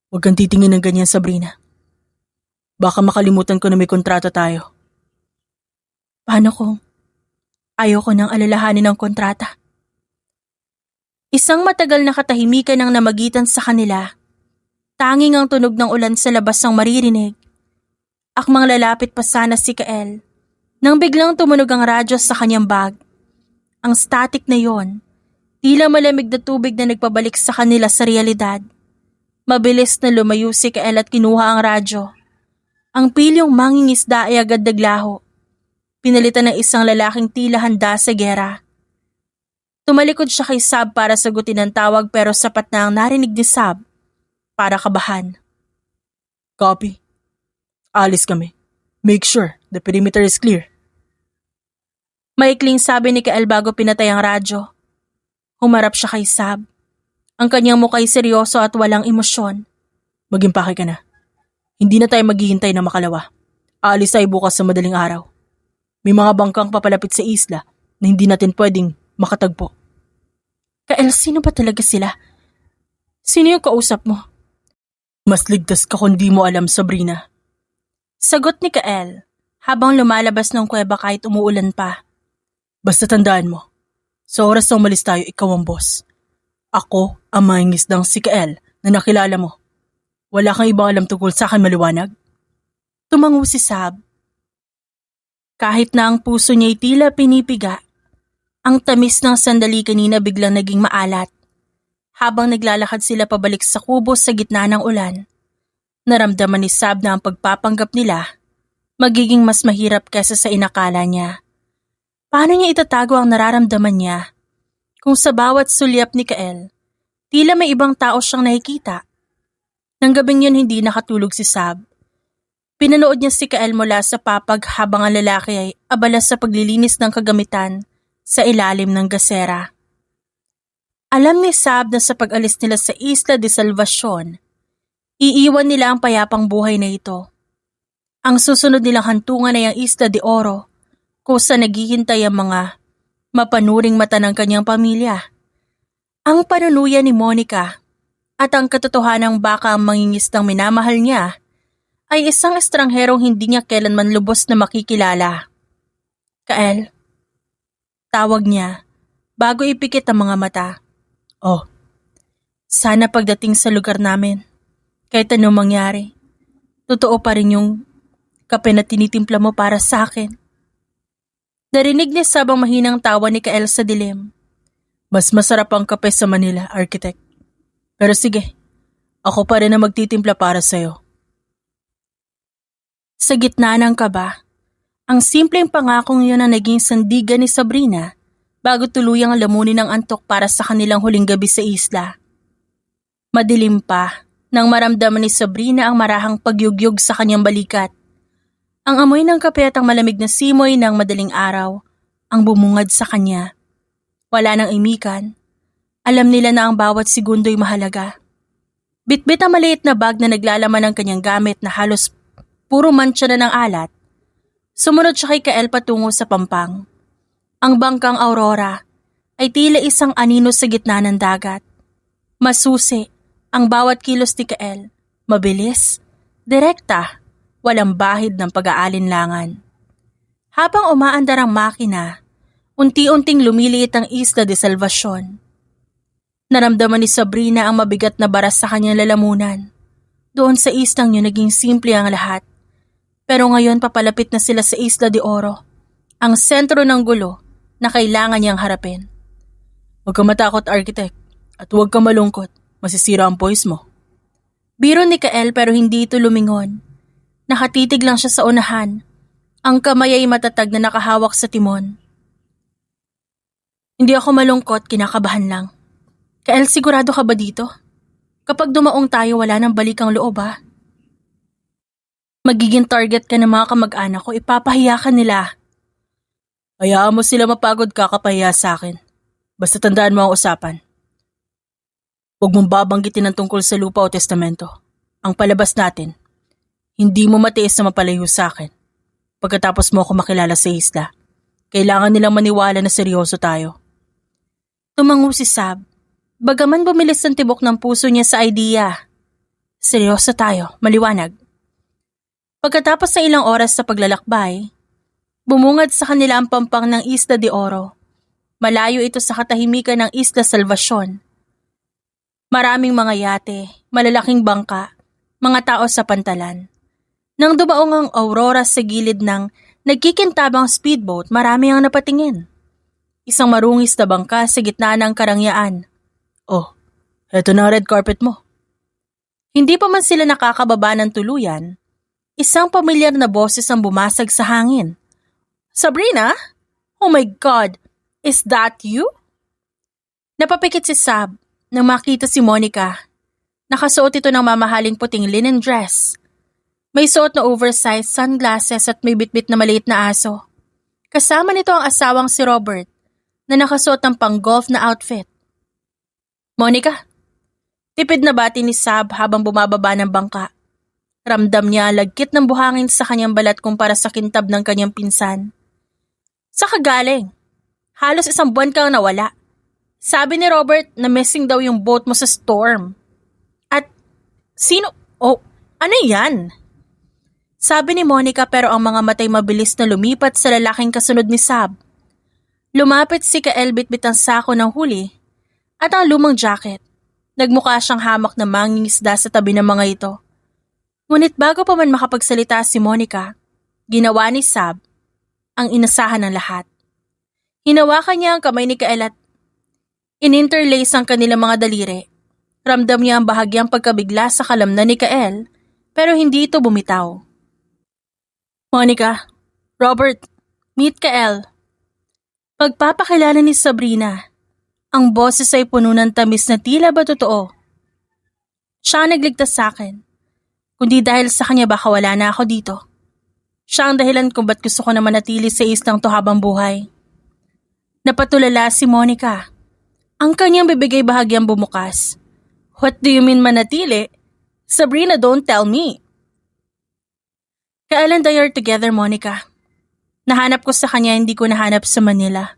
[SPEAKER 2] Huwag kang titingin ng ganyan, Sabrina. Baka makalimutan ko na may kontrata tayo.
[SPEAKER 1] Paano kung ayaw ko nang alalahanin ang kontrata? Isang matagal na katahimikan ang namagitan sa kanila. Tanging ang tunog ng ulan sa labas ang maririnig. Akmang lalapit pa sana si Kael nang biglang tumunog ang radyo sa kanyang bag. Ang static na yon, tila malamig na tubig na nagpabalik sa kanila sa realidad. Mabilis na lumayo si Kael at kinuha ang radyo. Ang pilyong mangingisda ay agad naglaho. Pinalitan ng isang lalaking tila handa sa gera. Tumalikod siya kay Sab para sagutin ang tawag pero sapat na ang narinig ni Sab para kabahan.
[SPEAKER 2] Copy. Alis kami. Make sure the perimeter is clear.
[SPEAKER 1] Maikling sabi ni Kael bago pinatay ang radyo. Humarap siya kay Sab. Ang kanyang mukha ay seryoso at walang emosyon.
[SPEAKER 2] Mag-impake ka na. Hindi na tayo maghihintay na makalawa. Aalis tayo bukas sa madaling araw. May mga bangkang papalapit sa isla na hindi natin pwedeng makatagpo.
[SPEAKER 1] Kael, sino ba talaga sila? Sino yung kausap mo?
[SPEAKER 2] Mas ligtas ka kung di mo alam, Sabrina.
[SPEAKER 1] Sagot ni Kael habang lumalabas ng kuweba kahit umuulan pa.
[SPEAKER 2] Basta tandaan mo, sa oras na umalis tayo, ikaw ang boss. Ako ang mangingisdang si Kael na nakilala mo. Wala kang ibang alam tungkol sa akin, maliwanag?
[SPEAKER 1] Tumango si Sab. Kahit na ang puso niya'y tila pinipiga, ang tamis ng sandali kanina biglang naging maalat. Habang naglalakad sila pabalik sa kubo sa gitna ng ulan, naramdaman ni Sab na ang pagpapanggap nila magiging mas mahirap kaysa sa inakala niya. Paano niya itatago ang nararamdaman niya kung sa bawat sulyap ni Kael, tila may ibang tao siyang nakikita? Nang gabing yun hindi nakatulog si Sab. Pinanood niya si Kael mula sa papag habang ang lalaki ay abala sa paglilinis ng kagamitan sa ilalim ng gasera. Alam ni Sab na sa pag-alis nila sa Isla de Salvacion, iiwan nila ang payapang buhay na ito. Ang susunod nilang hantungan ay ang Isla de Oro, kung saan naghihintay ang mga mapanuring mata ng kanyang pamilya. Ang panunuya ni Monica at ang katotohanang baka ang mangingisdang minamahal niya ay isang estrangherong hindi niya kailanman lubos na makikilala. Kael, tawag niya bago ipikit ang mga mata.
[SPEAKER 2] Oh,
[SPEAKER 1] Sana pagdating sa lugar namin, kahit anong mangyari, totoo pa rin yung kape na tinitimpla mo para sa akin. Narinig ni Sab ang mahinang tawa ni Kael sa dilim.
[SPEAKER 2] mas masarap ang kape sa Manila, architect. Pero sige, ako pa rin ang magtitimpla para sa'yo.
[SPEAKER 1] Sa gitna ng kaba, ang simpleng pangakong yun ang naging sandigan ni Sabrina bago tuluyang lamunin ng antok para sa kanilang huling gabi sa isla. Madilim pa nang maramdaman ni Sabrina ang marahang pagyugyug sa kanyang balikat. Ang amoy ng kape at ang malamig na simoy ng madaling araw ang bumungad sa kanya. Wala nang imikan. Alam nila na ang bawat segundo'y mahalaga. Bitbit ang maliit na bag na naglalaman ng kanyang gamit na halos puro mantsa na ng alat. Sumunod siya kay Kael patungo sa pampang. Ang bangkang Aurora ay tila isang anino sa gitna ng dagat. Masusi ang bawat kilos ni Kael. Mabilis, direkta, walang bahid ng pag-aalinlangan. Habang umaandar ang makina, unti-unting lumiliit ang Isla de Salvacion. Naramdaman ni Sabrina ang mabigat na baras sa kanyang lalamunan. Doon sa islang yun naging simple ang lahat. Pero ngayon papalapit na sila sa Isla de Oro, ang sentro ng gulo na kailangan niyang harapin.
[SPEAKER 2] Huwag ka matakot, architect. At huwag ka malungkot. Masisira ang poise mo.
[SPEAKER 1] Biro ni Kael pero hindi ito lumingon. Nakatitig lang siya sa unahan. Ang kamay ay matatag na nakahawak sa timon. Hindi ako malungkot, kinakabahan lang. Kael, sigurado ka ba dito? Kapag dumaong tayo, wala nang balikang loob ha? Magiging target ka ng mga kamag-anak ko, ipapahiya ka nila.
[SPEAKER 2] Hayaan mo sila mapagod, kakapahiya sa akin. Basta tandaan mo ang usapan. Huwag mong babanggitin ang tungkol sa lupa o testamento. Ang palabas natin, hindi mo matiis na mapalayo sa akin. Pagkatapos mo ako makilala sa isla, kailangan nilang maniwala na seryoso tayo.
[SPEAKER 1] Tumango si Sab. Bagaman bumilis ang tibok ng puso niya sa idea. Seryoso tayo, maliwanag. Pagkatapos ng ilang oras sa paglalakbay, bumungad sa kanila ang pampang ng Isla de Oro. Malayo ito sa katahimikan ng Isla Salvacion. Maraming mga yate, malalaking bangka, mga tao sa pantalan. Nang dumaong ang Aurora sa gilid ng nagkikintabang speedboat, marami ang napatingin. Isang marungis na bangka sa gitna ng karangyaan.
[SPEAKER 2] Oh, eto na ang red carpet mo.
[SPEAKER 1] Hindi pa man sila nakakababa ng tuluyan, isang pamilyar na boses ang bumasag sa hangin. Sabrina? Oh my God! Is that you? Napapikit si Sab nang makita si Monica. Nakasuot ito ng mamahaling puting linen dress. May suot na oversized sunglasses at may bitbit na maliit na aso. Kasama nito ang asawang si Robert na nakasuot ng pang-golf na outfit. Monica, tipid na bati ni Sab habang bumababa ng bangka. Ramdam niya lagkit ng buhangin sa kanyang balat kumpara sa kintab ng kanyang pinsan. Sa kagaling, halos isang buwan kang nawala. Sabi ni Robert na missing daw yung boat mo sa storm. At sino? Oh, ano yan? Sabi ni Monica pero ang mga matay mabilis na lumipat sa lalaking kasunod ni Sab. Lumapit si Kael bitbit ang sako ng huli at ang lumang jacket. Nagmukha siyang hamak na mangingisda sa tabi ng mga ito. Ngunit bago pa man makapagsalita si Monica, ginawa ni Sab ang inasahan ng lahat. Hinawakan niya ang kamay ni Kael at ininterlace ang kanilang mga daliri. Ramdam niya ang bahagyang pagkabigla sa kalamnan ni Kael, pero hindi ito bumitaw. Monica, Robert, meet Kael. Pagpapakilala ni Sabrina, ang boses ay puno ng tamis na tila ba totoo. Siya ang nagligtas sa akin. Kundi dahil sa kanya baka wala na ako dito. Siya ang dahilan kung ba't gusto ko na manatili sa islang to habang buhay. Napatulala si Monica. Ang kanyang bibigay bahagyang bumukas. What do you mean manatili? Sabrina, don't tell me. Kael and I are together, Monica. Nahanap ko sa kanya, hindi ko nahanap sa Manila.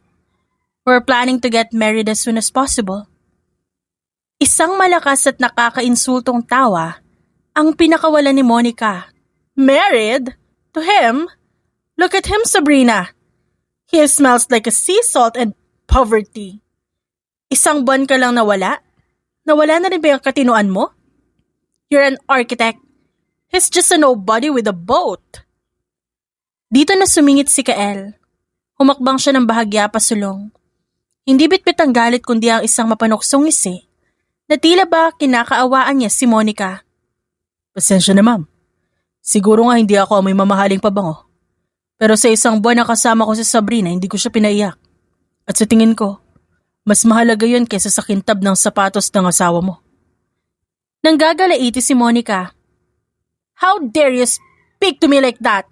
[SPEAKER 1] We're planning to get married as soon as possible. Isang malakas at nakakainsultong tawa ang pinakawalan ni Monica. Married? To him? Look at him, Sabrina. He smells like a sea salt and poverty. Isang buwan ka lang nawala? Nawala na rin ba yung katinuan mo? You're an architect. He's just a nobody with a boat. Dito na sumingit si Kael. Humakbang siya ng bahagya pasulong. Hindi bitbit ang galit kundi ang isang mapanuksong ngisi na tila ba kinakaawaan niya si Monica.
[SPEAKER 2] Pasensya na, ma'am. Siguro nga hindi ako may mamahaling pabango. Pero sa isang buwan na kasama ko si Sabrina, hindi ko siya pinaiyak. At sa tingin ko, mas mahalaga yun kaysa sa kintab ng sapatos ng asawa mo.
[SPEAKER 1] Nanggagalaiti si Monica. How dare you speak to me like that?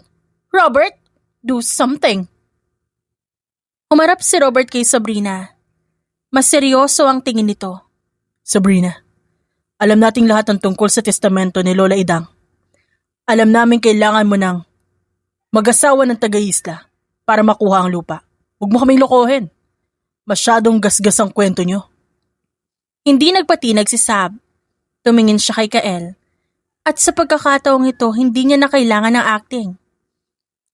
[SPEAKER 1] Robert, do something. Humarap si Robert kay Sabrina. Mas seryoso ang tingin nito.
[SPEAKER 2] Sabrina, alam nating lahat ang tungkol sa testamento ni Lola Idang. Alam namin kailangan mo ng Mag-asawa ng taga-isla para makuha ang lupa. Huwag mo kaming lokohin. Masyadong gasgas ang kwento nyo.
[SPEAKER 1] Hindi nagpatinag si Sab. Tumingin siya kay Kael. At sa pagkakataong ito, hindi niya na kailangan ng acting.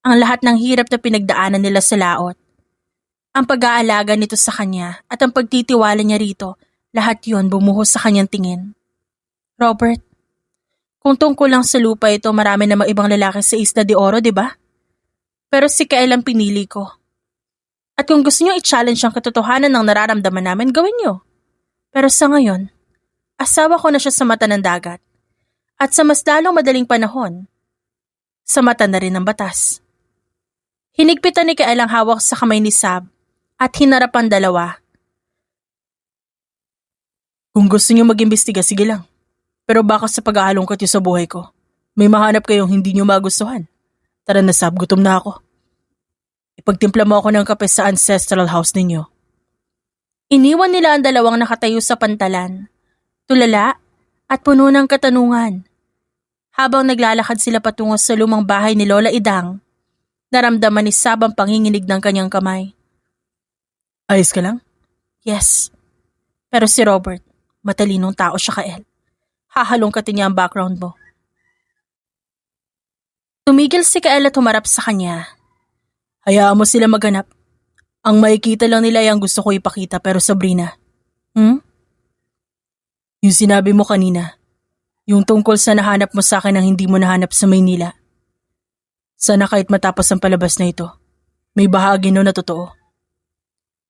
[SPEAKER 1] Ang lahat ng hirap na pinagdaanan nila sa laot. Ang pag-aalaga nito sa kanya at ang pagtitiwala niya rito, lahat yon bumuhos sa kanyang tingin. Robert, kung tungkol lang sa lupa ito, marami namang ibang lalaki sa Isla de Oro, di ba? Pero si Kael ang pinili ko. At kung gusto niyo i-challenge ang katotohanan ng nararamdaman namin, gawin niyo. Pero sa ngayon, asawa ko na siya sa mata ng dagat. At sa mas lalong madaling panahon, sa mata na rin ng batas. Hinigpitan ni Kael ang hawak sa kamay ni Sab at hinarap ang dalawa.
[SPEAKER 2] Kung gusto niyo mag-imbestiga, sige lang. Pero baka sa pag-aalungkot niyo sa buhay ko, may mahanap kayong hindi niyo magustuhan. Tara na Sab, gutom na ako. Ipagtimpla mo ako ng kape sa ancestral house ninyo.
[SPEAKER 1] Iniwan nila ang dalawang nakatayo sa pantalan, tulala at puno ng katanungan. Habang naglalakad sila patungo sa lumang bahay ni Lola Idang, naramdaman ni Sab ang panginginig ng kanyang kamay.
[SPEAKER 2] Ayos ka lang?
[SPEAKER 1] Yes. Pero si Robert, matalinong tao siya, Kael. Hahalongkatin niya ang background mo. Tumigil si Kael at humarap sa kanya.
[SPEAKER 2] Hayaan mo sila maghanap. Ang makikita lang nila ay ang gusto ko ipakita, pero Sabrina. Yung sinabi mo kanina, yung tungkol sa nahanap mo sa akin ang hindi mo nahanap sa Maynila. Sana kahit matapos ang palabas na ito, may bahagi no na totoo.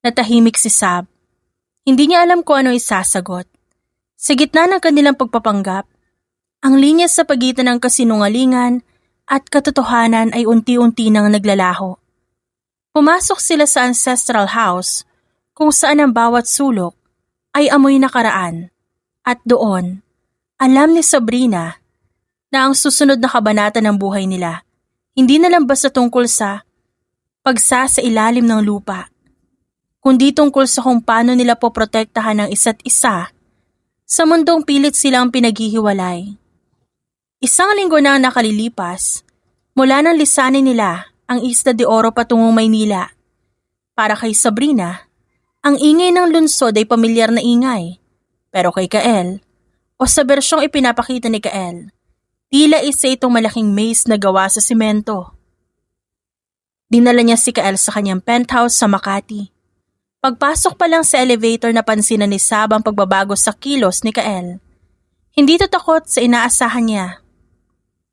[SPEAKER 1] Natahimik si Sab. Hindi niya alam kung ano isasagot. Sa gitna ng kanilang pagpapanggap, ang linya sa pagitan ng kasinungalingan at katotohanan ay unti-unti nang naglalaho. Pumasok sila sa ancestral house kung saan ang bawat sulok ay amoy nakaraan. At doon, alam ni Sabrina na ang susunod na kabanata ng buhay nila hindi na lang basta tungkol sa pagsasailalim ng lupa, kundi tungkol sa kung paano nila poprotektahan ang isa't isa sa mundong pilit silang pinaghihiwalay. Isang linggo na ang nakalilipas mula nang lisanin nila ang Isla de Oro patungong Maynila. Para kay Sabrina, ang ingay ng lungsod ay pamilyar na ingay. Pero kay Kael, o sa bersyong ipinapakita ni Kael, tila isa itong malaking maze na gawa sa simento. Dinala niya si Kael sa kanyang penthouse sa Makati. Pagpasok pa lang sa elevator, napansinan ni Sab ang pagbabago sa kilos ni Kael. Hindi ito takot sa inaasahan niya.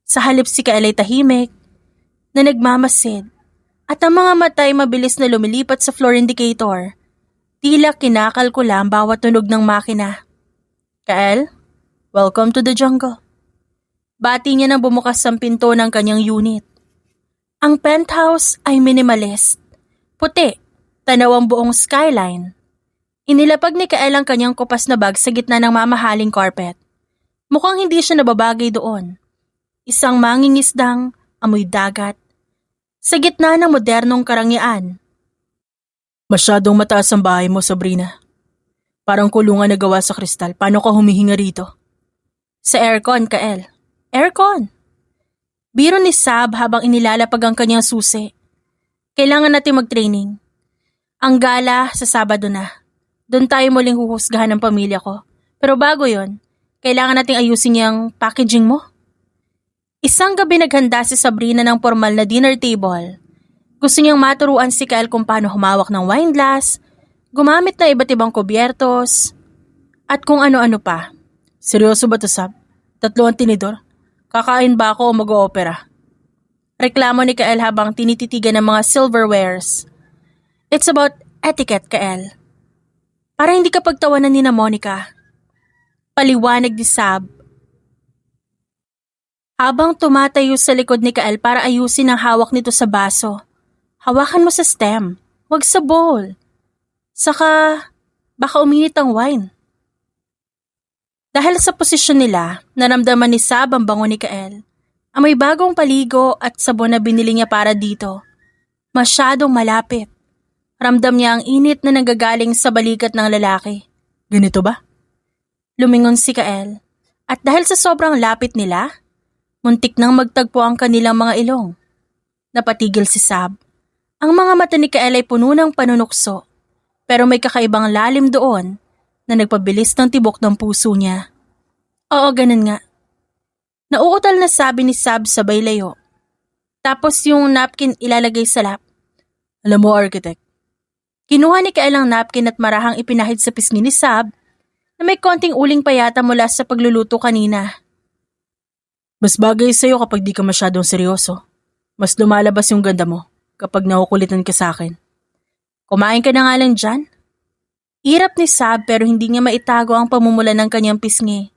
[SPEAKER 1] Sa halip si Kael ay tahimik, na nagmamasid, at ang mga mata ay mabilis na lumilipat sa floor indicator. Tila kinakalkula ang bawat tunog ng makina. Kael, welcome to the jungle. Bati niya nang bumukas ang pinto ng kanyang unit. Ang penthouse ay minimalist. Puti, tanaw ang buong skyline. Inilapag ni Kael ang kanyang kupas na bag sa gitna ng mamahaling carpet. Mukhang hindi siya nababagay doon. Isang mangingisdang, amoy dagat, sa gitna ng modernong karangyaan.
[SPEAKER 2] Masyadong mataas ang bahay mo, Sabrina. Parang kulungan na gawa sa kristal. Paano ka humihinga rito?
[SPEAKER 1] Sa aircon, Kael. Aircon. Biro ni Sab habang inilalapag ang kanyang susi. Kailangan natin mag-training. Ang gala sa Sabado na. Doon tayo muling huhusgahan ng pamilya ko. Pero bago yon, kailangan nating ayusin yung packaging mo. Isang gabi naghanda si Sabrina ng formal na dinner table. Gusto niyang maturuan si Kael kung paano humawak ng wine glass, gumamit na iba't ibang kubyertos, at kung ano-ano pa.
[SPEAKER 2] Seryoso ba to, Sab? 3 ang tinidor? Kakain ba ako o mag-o-opera?
[SPEAKER 1] Reklamo ni Kael habang tinititigan ng mga silverwares. It's about etiquette, Kael. Para hindi ka pagtawanan ni na Monica. Paliwanag ni Sab. Habang tumatayo sa likod ni Kael para ayusin ang hawak nito sa baso. Hawakan mo sa stem, wag sa bowl. Saka, baka uminit ang wine. Dahil sa posisyon nila, naramdaman ni Sab ang bango ni Kael. Amoy bagong paligo at sabon na binili niya para dito. Masyadong malapit. Ramdam niya ang init na nanggagaling sa balikat ng lalaki.
[SPEAKER 2] Ganito ba?
[SPEAKER 1] Lumingon si Kael. At dahil sa sobrang lapit nila, muntik nang magtagpo ang kanilang mga ilong. Napatigil si Sab. Ang mga mata ni Kael ay puno ng panunukso, pero may kakaibang lalim doon na nagpabilis ng tibok ng puso niya. Oo, ganun nga. Nauutal na sabi ni Sab sabay layo. Tapos yung napkin ilalagay sa lap.
[SPEAKER 2] Alam mo, architect,
[SPEAKER 1] Kinuha ni Kael ang napkin at marahang ipinahid sa pisngi ni Sab na may konting uling payata mula sa pagluluto kanina.
[SPEAKER 2] mas bagay sa'yo kapag di ka masyadong seryoso. Mas lumalabas yung ganda mo kapag nakukulitan ka sa akin.
[SPEAKER 1] Kumain ka na nga lang dyan. Irap ni Sab pero hindi niya maitago ang pamumula ng kanyang pisngi.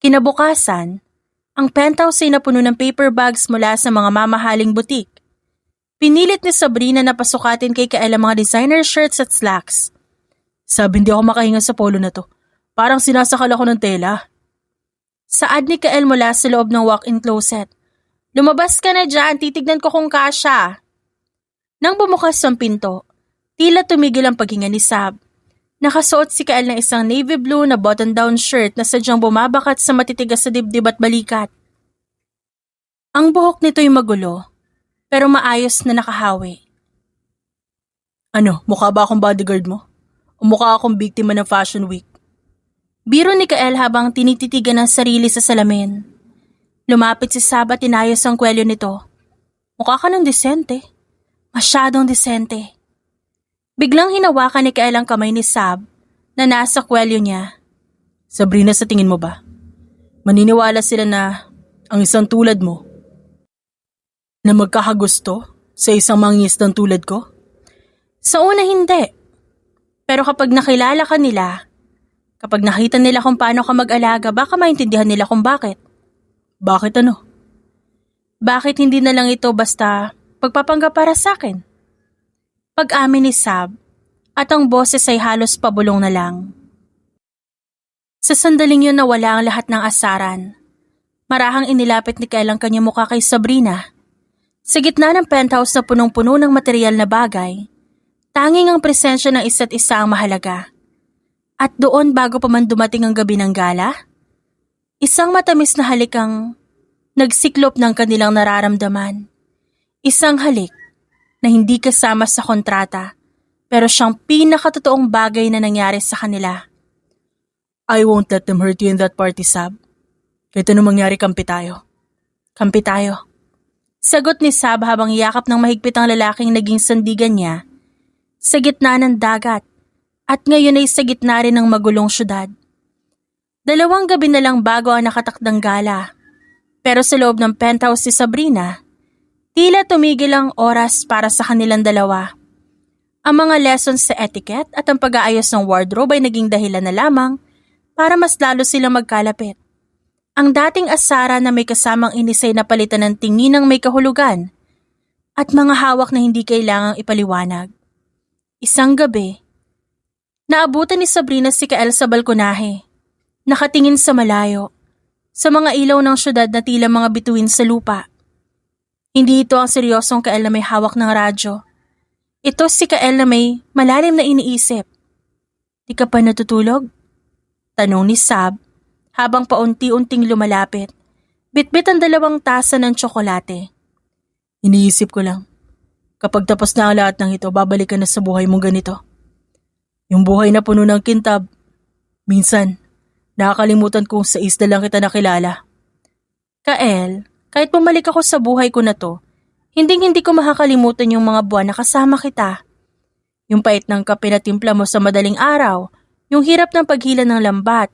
[SPEAKER 1] Kinabukasan, ang penthouse ay napuno ng paper bags mula sa mga mamahaling butik. Pinilit ni Sabrina na pasukatin kay Kael ang mga designer shirts at slacks.
[SPEAKER 2] Sabi, hindi ako makahinga sa polo na to. Parang sinasakal ako ng tela.
[SPEAKER 1] Saad ni Kael mula sa loob ng walk-in closet. Lumabas ka na dyan, titignan ko kung kasya. Nang bumukas ang pinto, tila tumigil ang paghinga ni Sab. Nakasuot si Kael ng isang navy blue na button-down shirt na sadyang bumabakat sa matitigas sa dibdib at balikat. Ang buhok nito'y magulo, pero maayos na nakahawi.
[SPEAKER 2] Ano, mukha ba akong bodyguard mo? O mukha akong biktima ng Fashion Week?
[SPEAKER 1] Biro ni Kael habang tinititigan ang sarili sa salamin. Lumapit si Sab at inayos ang kwelyo nito. Mukha ka ng disente. Masyadong disente. Biglang hinawakan ni Kael ang kamay ni Sab na nasa kwelyo niya.
[SPEAKER 2] Sabrina, sa tingin mo ba? Maniniwala sila na ang isang tulad mo na magkakagusto sa isang mangingisdang tulad ko?
[SPEAKER 1] Sa una hindi. Pero kapag nakilala ka nila, kapag nakita nila kung paano ka mag-alaga, baka maintindihan nila kung bakit.
[SPEAKER 2] Bakit ano?
[SPEAKER 1] Bakit hindi na lang ito basta pagpapanggap para sa akin? Pag-amin ni Sab at ang boses ay halos pabulong na lang. Sa sandaling yun nawala ang lahat ng asaran. Marahang inilapit ni Kael ang kanyang mukha kay Sabrina. Sa gitna ng penthouse na punong-puno ng material na bagay, tanging ang presensya ng isa't isa ang mahalaga. At doon bago pa man dumating ang gabi ng gala, isang matamis na halik ang nagsiklop ng kanilang nararamdaman. Isang halik na hindi kasama sa kontrata, pero siyang pinakatotoong bagay na nangyari sa kanila.
[SPEAKER 2] I won't let them hurt you in that party, Sab. Kahit anong mangyari, kampi tayo.
[SPEAKER 1] Kampi tayo. Sagot ni Sab habang yakap ng mahigpit ang lalaking naging sandigan niya sa gitna ng dagat at ngayon ay sa gitna rin ng magulong syudad. 2 gabi na lang bago ang nakatakdang gala, pero sa loob ng penthouse si Sabrina, tila tumigil ang oras para sa kanilang dalawa. Ang mga lessons sa etiquette at ang pag-aayos ng wardrobe ay naging dahilan na lamang para mas lalo silang magkalapit. Ang dating asara na may kasamang inisay na palitan ng tingin ng may kahulugan at mga hawak na hindi kailangang ipaliwanag. Isang gabi, naabutan ni Sabrina si Kael sa balkonahe, nakatingin sa malayo, sa mga ilaw ng syudad na tila mga bituin sa lupa. Hindi ito ang seryosong Kael na may hawak ng radyo. Ito si Kael na may malalim na iniisip. Di ka pa natutulog? Tanong ni Sab habang paunti-unting lumalapit. Bitbit ang 2 tasa ng tsokolate.
[SPEAKER 2] Iniisip ko lang, kapag tapos na ang lahat ng ito, babalik ka na sa buhay mong ganito. Yung buhay na puno ng kintab. Minsan, nakakalimutan kong sa isla lang kita nakilala.
[SPEAKER 1] Kael, kahit bumalik ako sa buhay ko na to, hindi ko makakalimutan yung mga buwan na kasama kita. Yung pait ng kape na timpla mo sa madaling araw, yung hirap ng paghila ng lambat,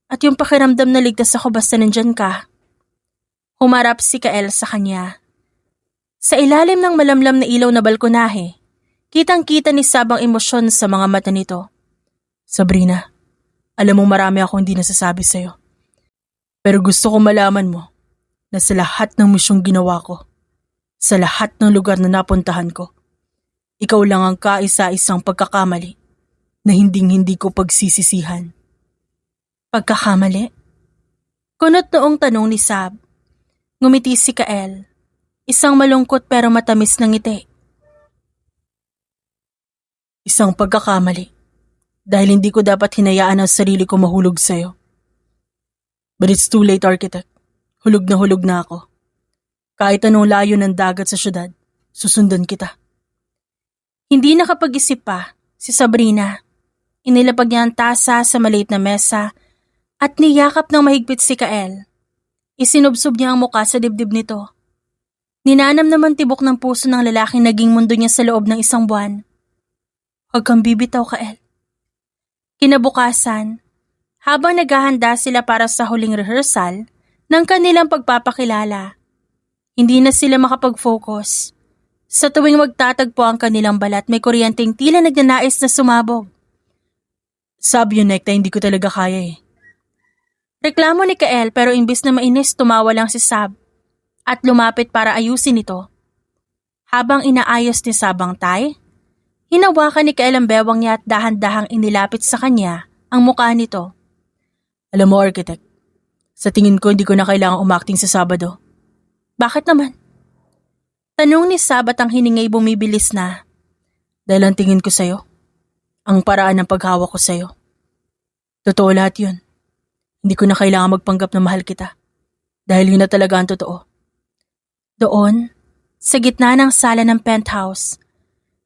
[SPEAKER 1] at yung pakiramdam na ligtas ako basta nandyan ka. Humarap si Kael sa kanya. Sa ilalim ng malamlam na ilaw na balkonahe, kitang-kita ni Sab ang emosyon sa mga mata nito.
[SPEAKER 2] Sabrina, alam mong marami akong hindi nasasabi sa'yo. Pero gusto ko malaman mo na sa lahat ng misyong ginawa ko, sa lahat ng lugar na napuntahan ko, ikaw lang ang kaisa-isang pagkakamali na hinding-hindi ko pagsisisihan.
[SPEAKER 1] Pagkakamali? Kunot noong tanong ni Sab. Ngumiti si Kael. Isang malungkot pero matamis na ngiti.
[SPEAKER 2] Isang pagkakamali. Dahil hindi ko dapat hinayaan ang sarili ko mahulog sa'yo. But it's too late, architect. Hulog na ako. Kahit anong layo ng dagat sa syudad, susundan kita.
[SPEAKER 1] Hindi nakapag-isip pa si Sabrina. Inilapag niya ang tasa sa maliit na mesa at niyakap ng mahigpit si Kael. Isinubsob niya ang muka sa dibdib nito. Ninanam naman tibok ng puso ng lalaking naging mundo niya sa loob ng 1 buwan. Huwag kang bibitaw, Kael. Kinabukasan, habang naghahanda sila para sa huling rehearsal ng kanilang pagpapakilala, hindi na sila makapag-focus. Sa tuwing magtatagpo ang kanilang balat, may kuryenteng tila nagnanais na sumabog.
[SPEAKER 2] Sabi yun, Nekta, hindi ko talaga kaya eh.
[SPEAKER 1] Reklamo ni Kael pero imbis na mainis, tumawa lang si Sab at lumapit para ayusin ito. Habang inaayos ni Sab ang tie, hinawakan ni Kael ang bewang niya at dahan-dahang inilapit sa kanya ang mukha nito.
[SPEAKER 2] Alam mo, Architect, sa tingin ko hindi ko na kailangang umakting sa Sabado.
[SPEAKER 1] Bakit naman? Tanong ni Sab at ang hiningay bumibilis na.
[SPEAKER 2] Dahil ang tingin ko sa'yo, ang paraan ng paghawak ko sa'yo. Totoo lahat yun. Hindi ko na kailangan magpanggap na mahal kita. Dahil yun na talaga ang totoo.
[SPEAKER 1] Doon, sa gitna ng sala ng penthouse,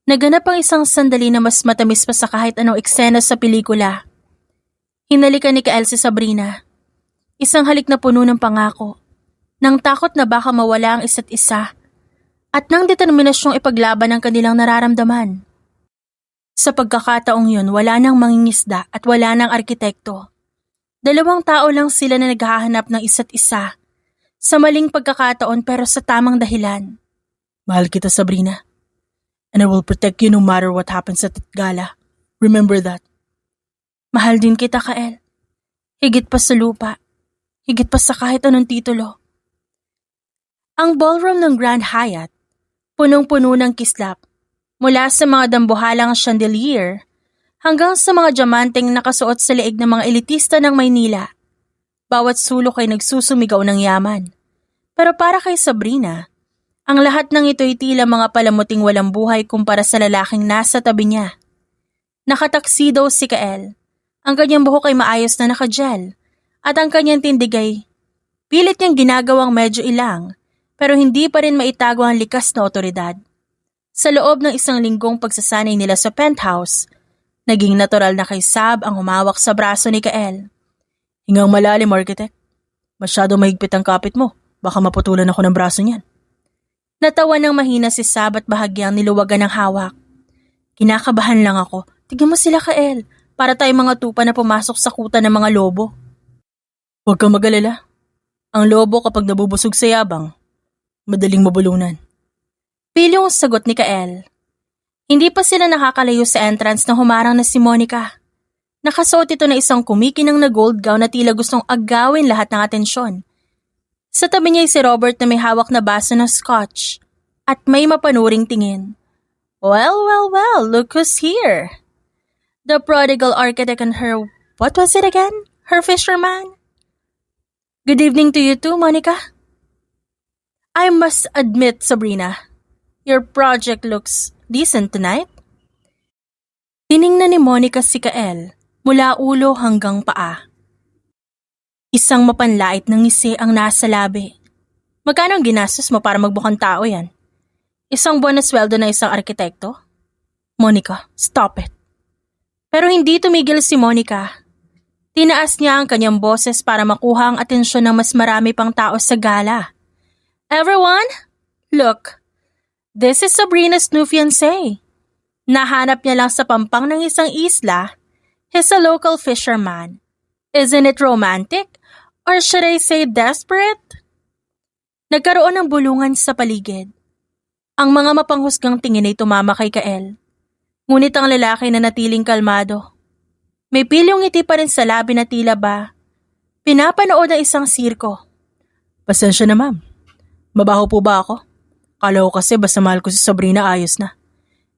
[SPEAKER 1] naganap ang isang sandali na mas matamis pa sa kahit anong eksena sa pelikula. Hinalikan ni Kael si Sabrina. Isang halik na puno ng pangako, ng takot na baka mawala ang isa't isa, at ng determinasyong ipaglaban ang kanilang nararamdaman. Sa pagkakataong yun, wala nang mangingisda at wala nang arkitekto. 2 tao lang sila na naghahanap ng isa't isa, sa maling pagkakataon pero sa tamang dahilan.
[SPEAKER 2] Mahal kita, Sabrina. And I will protect you no matter what happens at gala. Remember that.
[SPEAKER 1] Mahal din kita, Kael. Higit pa sa lupa. Higit pa sa kahit anong titulo. Ang ballroom ng Grand Hyatt, punong-puno ng kislap, mula sa mga dambuhalang chandelier hanggang sa mga diamanteng nakasuot sa leeg ng mga elitista ng Maynila. Bawat sulok ay nagsusumigaw ng yaman. Pero para kay Sabrina, ang lahat ng ito ay tila mga palamuting walang buhay kumpara sa lalaking nasa tabi niya. Nakataksido si Kael. Ang kanyang buhok ay maayos na nakagel at ang kanyang tindig ay pilit niyang ginagawang medyo ilang pero hindi pa rin maitago ang likas na otoridad. Sa loob ng 1 linggong pagsasanay nila sa penthouse, naging natural na kay Sab ang humawak sa braso ni Kael.
[SPEAKER 2] Hingang malalim, Architect. Masyado mahigpit ang kapit mo. Baka maputulan ako ng braso niyan.
[SPEAKER 1] Natawa ng mahina si Sab at bahagyang niluwagan ng hawak. Kinakabahan lang ako. Tignan mo sila, Kael. Para tayong mga tupa na pumasok sa kuta ng mga lobo.
[SPEAKER 2] Huwag kang mag-alala. Ang lobo kapag nabubusog sa yabang, madaling mabulunan.
[SPEAKER 1] Pilyong sagot ni Kael. Hindi pa sila nakakalayo sa entrance na humarang na si Monica. Nakasuot ito na isang kumikinang na gold gown na tila gustong agawin lahat ng atensyon. Sa tabi niya ay si Robert na may hawak na baso ng scotch at may mapanuring tingin. Well, look who's here. The prodigal architect and her, what was it again? Her fisherman? Good evening to you too, Monica. I must admit, Sabrina, your project looks decent tonight. Tiningnan ni Monica si Kael mula ulo hanggang paa. Isang mapanlait ng ngisi ang nasa labi. Magkano ang ginastos mo para magbukang tao yan? 1 buwan na sweldo na isang arkitekto? Monica, stop it. Pero hindi tumigil si Monica. Tinaas niya ang kanyang boses para makuha ang atensyon ng mas marami pang tao sa gala. Everyone, look. This is Sabrina's new fiancé. Nahanap niya lang sa pampang ng isang isla. He's a local fisherman. Isn't it romantic? Or should I say desperate? Nagkaroon ng bulungan sa paligid. Ang mga mapanghusgang tingin ay tumama kay Kael. Ngunit ang lalaki na natiling kalmado. May pilyong ngiti pa rin sa labi na tila ba pinapanood ng isang sirko.
[SPEAKER 2] Pasensya na, ma'am. Mabaho po ba ako? Kala ko kasi basta mahal ko si Sabrina ayos na.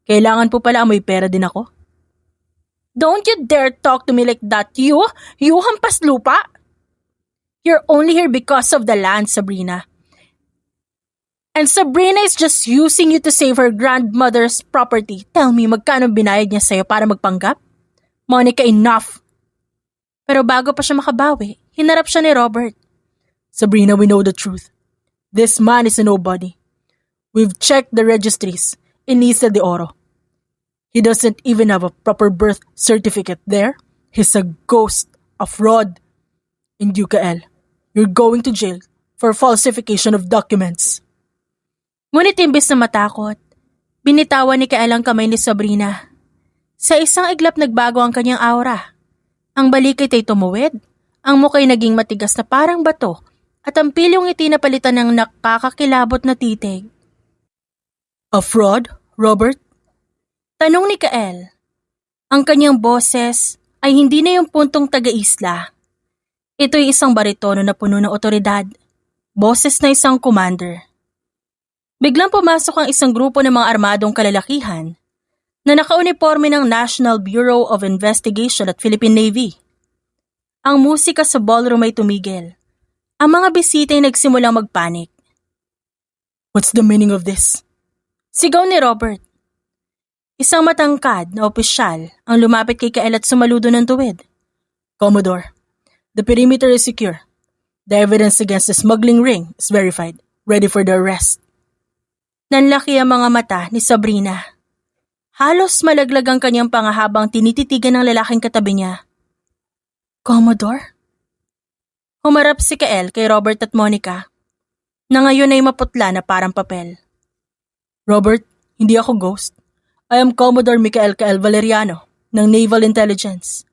[SPEAKER 2] Kailangan po pala amoy pera din ako.
[SPEAKER 1] Don't you dare talk to me like that, you hampas lupa! You're only here because of the land, Sabrina. And Sabrina is just using you to save her grandmother's property. Tell me, magkano binayad niya sa'yo para magpanggap? Monica, enough! Pero bago pa siya makabawi, hinarap siya ni Robert.
[SPEAKER 2] Sabrina, we know the truth. This man is a nobody. We've checked the registries in Isla de Oro. He doesn't even have a proper birth certificate there. He's a ghost, a fraud. And you, Kael, you're going to jail for falsification of documents.
[SPEAKER 1] Ngunit imbes na matakot, binitawan ni Kael ang kamay ni Sabrina. Sa isang iglap nagbago ang kanyang aura. Ang balikit ay tumuwid, ang muka'y naging matigas na parang bato, at ang pilyong ngiti na palitan ng nakakakilabot na titig.
[SPEAKER 2] A fraud, Robert?
[SPEAKER 1] Tanong ni Kael. Ang kanyang boses ay hindi na yung puntong taga-isla. Ito'y isang baritono na puno ng otoridad. Boses na isang commander. Biglang pumasok ang isang grupo ng mga armadong kalalakihan na nakauniforme ng National Bureau of Investigation at Philippine Navy. Ang musika sa ballroom ay tumigil. Ang mga bisita ay nagsimulang magpanik.
[SPEAKER 2] What's the meaning of this?
[SPEAKER 1] Sigaw ni Robert. Isang matangkad na opisyal ang lumapit kay Kael at sumaludo ng tuwid.
[SPEAKER 2] Commodore, the perimeter is secure. The evidence against the smuggling ring is verified. Ready for the arrest.
[SPEAKER 1] Nanlaki ang mga mata ni Sabrina. Halos malaglag ang kanyang pangahabang tinititigan ng lalaking katabi niya. Commodore? Humarap si Kael kay Robert at Monica, na ngayon ay maputla na parang papel.
[SPEAKER 2] Robert, hindi ako ghost. I am Commodore Michael Kael Valeriano ng Naval Intelligence.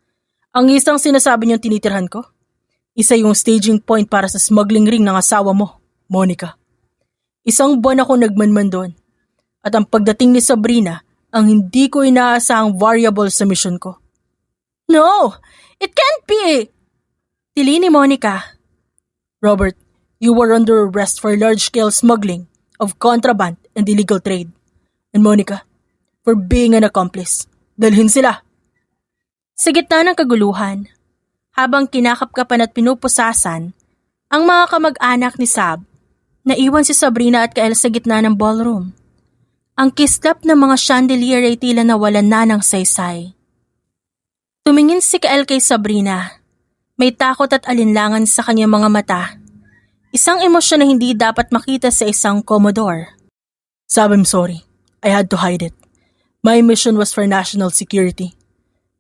[SPEAKER 2] Ang isang sinasabi niyong tinitirhan ko, isa yung staging point para sa smuggling ring ng asawa mo, Monica. Isang buwan ako nagmanman doon. At ang pagdating ni Sabrina, ang hindi ko inaasahang variable sa mission ko.
[SPEAKER 1] No! It can't be! Tili ni Monica.
[SPEAKER 2] Robert, you were under arrest for large-scale smuggling of contraband and illegal trade. And Monica, for being an accomplice. Dalhin sila.
[SPEAKER 1] Sa gitna ng kaguluhan, habang kinakapkapan at pinupusasan, ang mga kamag-anak ni Sab, naiwan si Sabrina at Kael sa gitna ng ballroom. Ang kislap ng mga chandelier ay tila nawalan na ng saysay. Tumingin si Kael kay Sabrina. May takot at alinlangan sa kanyang mga mata. Isang emosyon na hindi dapat makita sa isang Commodore.
[SPEAKER 2] Sab, I'm sorry. I had to hide it. My mission was for national security.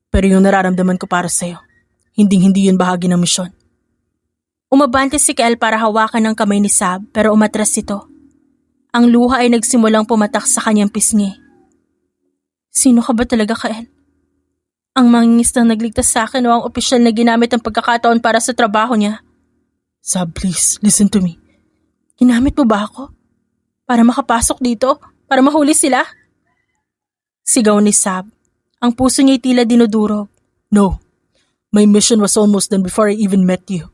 [SPEAKER 2] Pero yung nararamdaman ko para sa'yo, hindi yun bahagi ng misyon.
[SPEAKER 1] Umabante si Kael para hawakan ng kamay ni Sab pero umatras ito. Ang luha ay nagsimulang pumatak sa kanyang pisngi. Sino ka ba talaga, Kael? Ang mangingisdang nagligtas sa akin o ang opisyal na ginamit ang pagkakataon para sa trabaho niya?
[SPEAKER 2] Sab, please, listen to me.
[SPEAKER 1] Ginamit mo ba ako? Para makapasok dito? Para mahuli sila? Sigaw ni Sab. Ang puso niya tila dinudurog.
[SPEAKER 2] No. My mission was almost done before I even met you.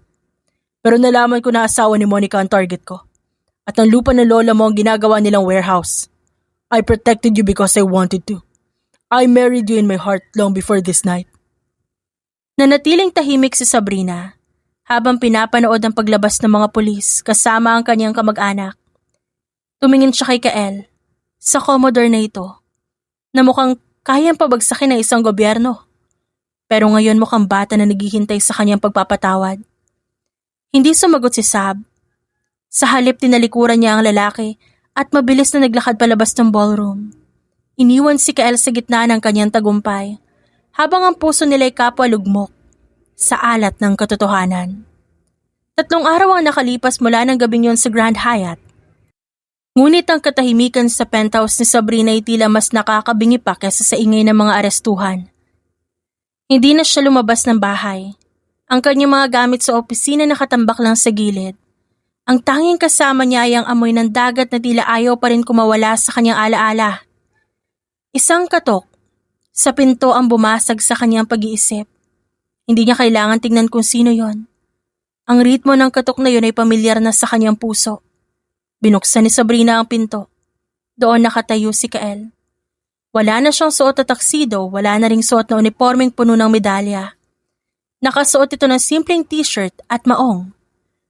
[SPEAKER 2] Pero nalaman ko na asawa ni Monica ang target ko. At ang lupa ng lola mo ang ginagawa nilang warehouse. I protected you because I wanted to. I married you in my heart long before this night.
[SPEAKER 1] Nanatiling tahimik si Sabrina habang pinapanood ang paglabas ng mga pulis kasama ang kanyang kamag-anak. Tumingin siya kay Kael, sa Commodore na ito, na mukhang kayang pabagsakin ng isang gobyerno. Pero ngayon mukhang bata na naghihintay sa kanyang pagpapatawad. Hindi sumagot si Sab. Sa halip tinalikuran niya ang lalaki at mabilis na naglakad palabas ng ballroom. Iniwan si Kael sa gitna ng kanyang tagumpay habang ang puso nila'y kapwa lugmok sa alat ng katotohanan. 3 araw ang nakalipas mula ng gabing yon sa Grand Hyatt. Ngunit ang katahimikan sa penthouse ni Sabrina ay tila mas nakakabingi pa kaysa sa ingay ng mga arestuhan. Hindi na siya lumabas ng bahay. Ang kanyang mga gamit sa opisina nakatambak lang sa gilid. Ang tanging kasama niya ay ang amoy ng dagat na tila ayaw pa rin kumawala sa kanyang alaala. Isang katok sa pinto ang bumasag sa kanyang pag-iisip. Hindi niya kailangan tingnan kung sino yon. Ang ritmo ng katok na yon ay pamilyar na sa kanyang puso. Binuksan ni Sabrina ang pinto. Doon nakatayo si Kael. Wala na siyang suot na taksido, wala na ring suot na uniformeng puno ng medalya. Nakasuot ito ng simpleng t-shirt at maong.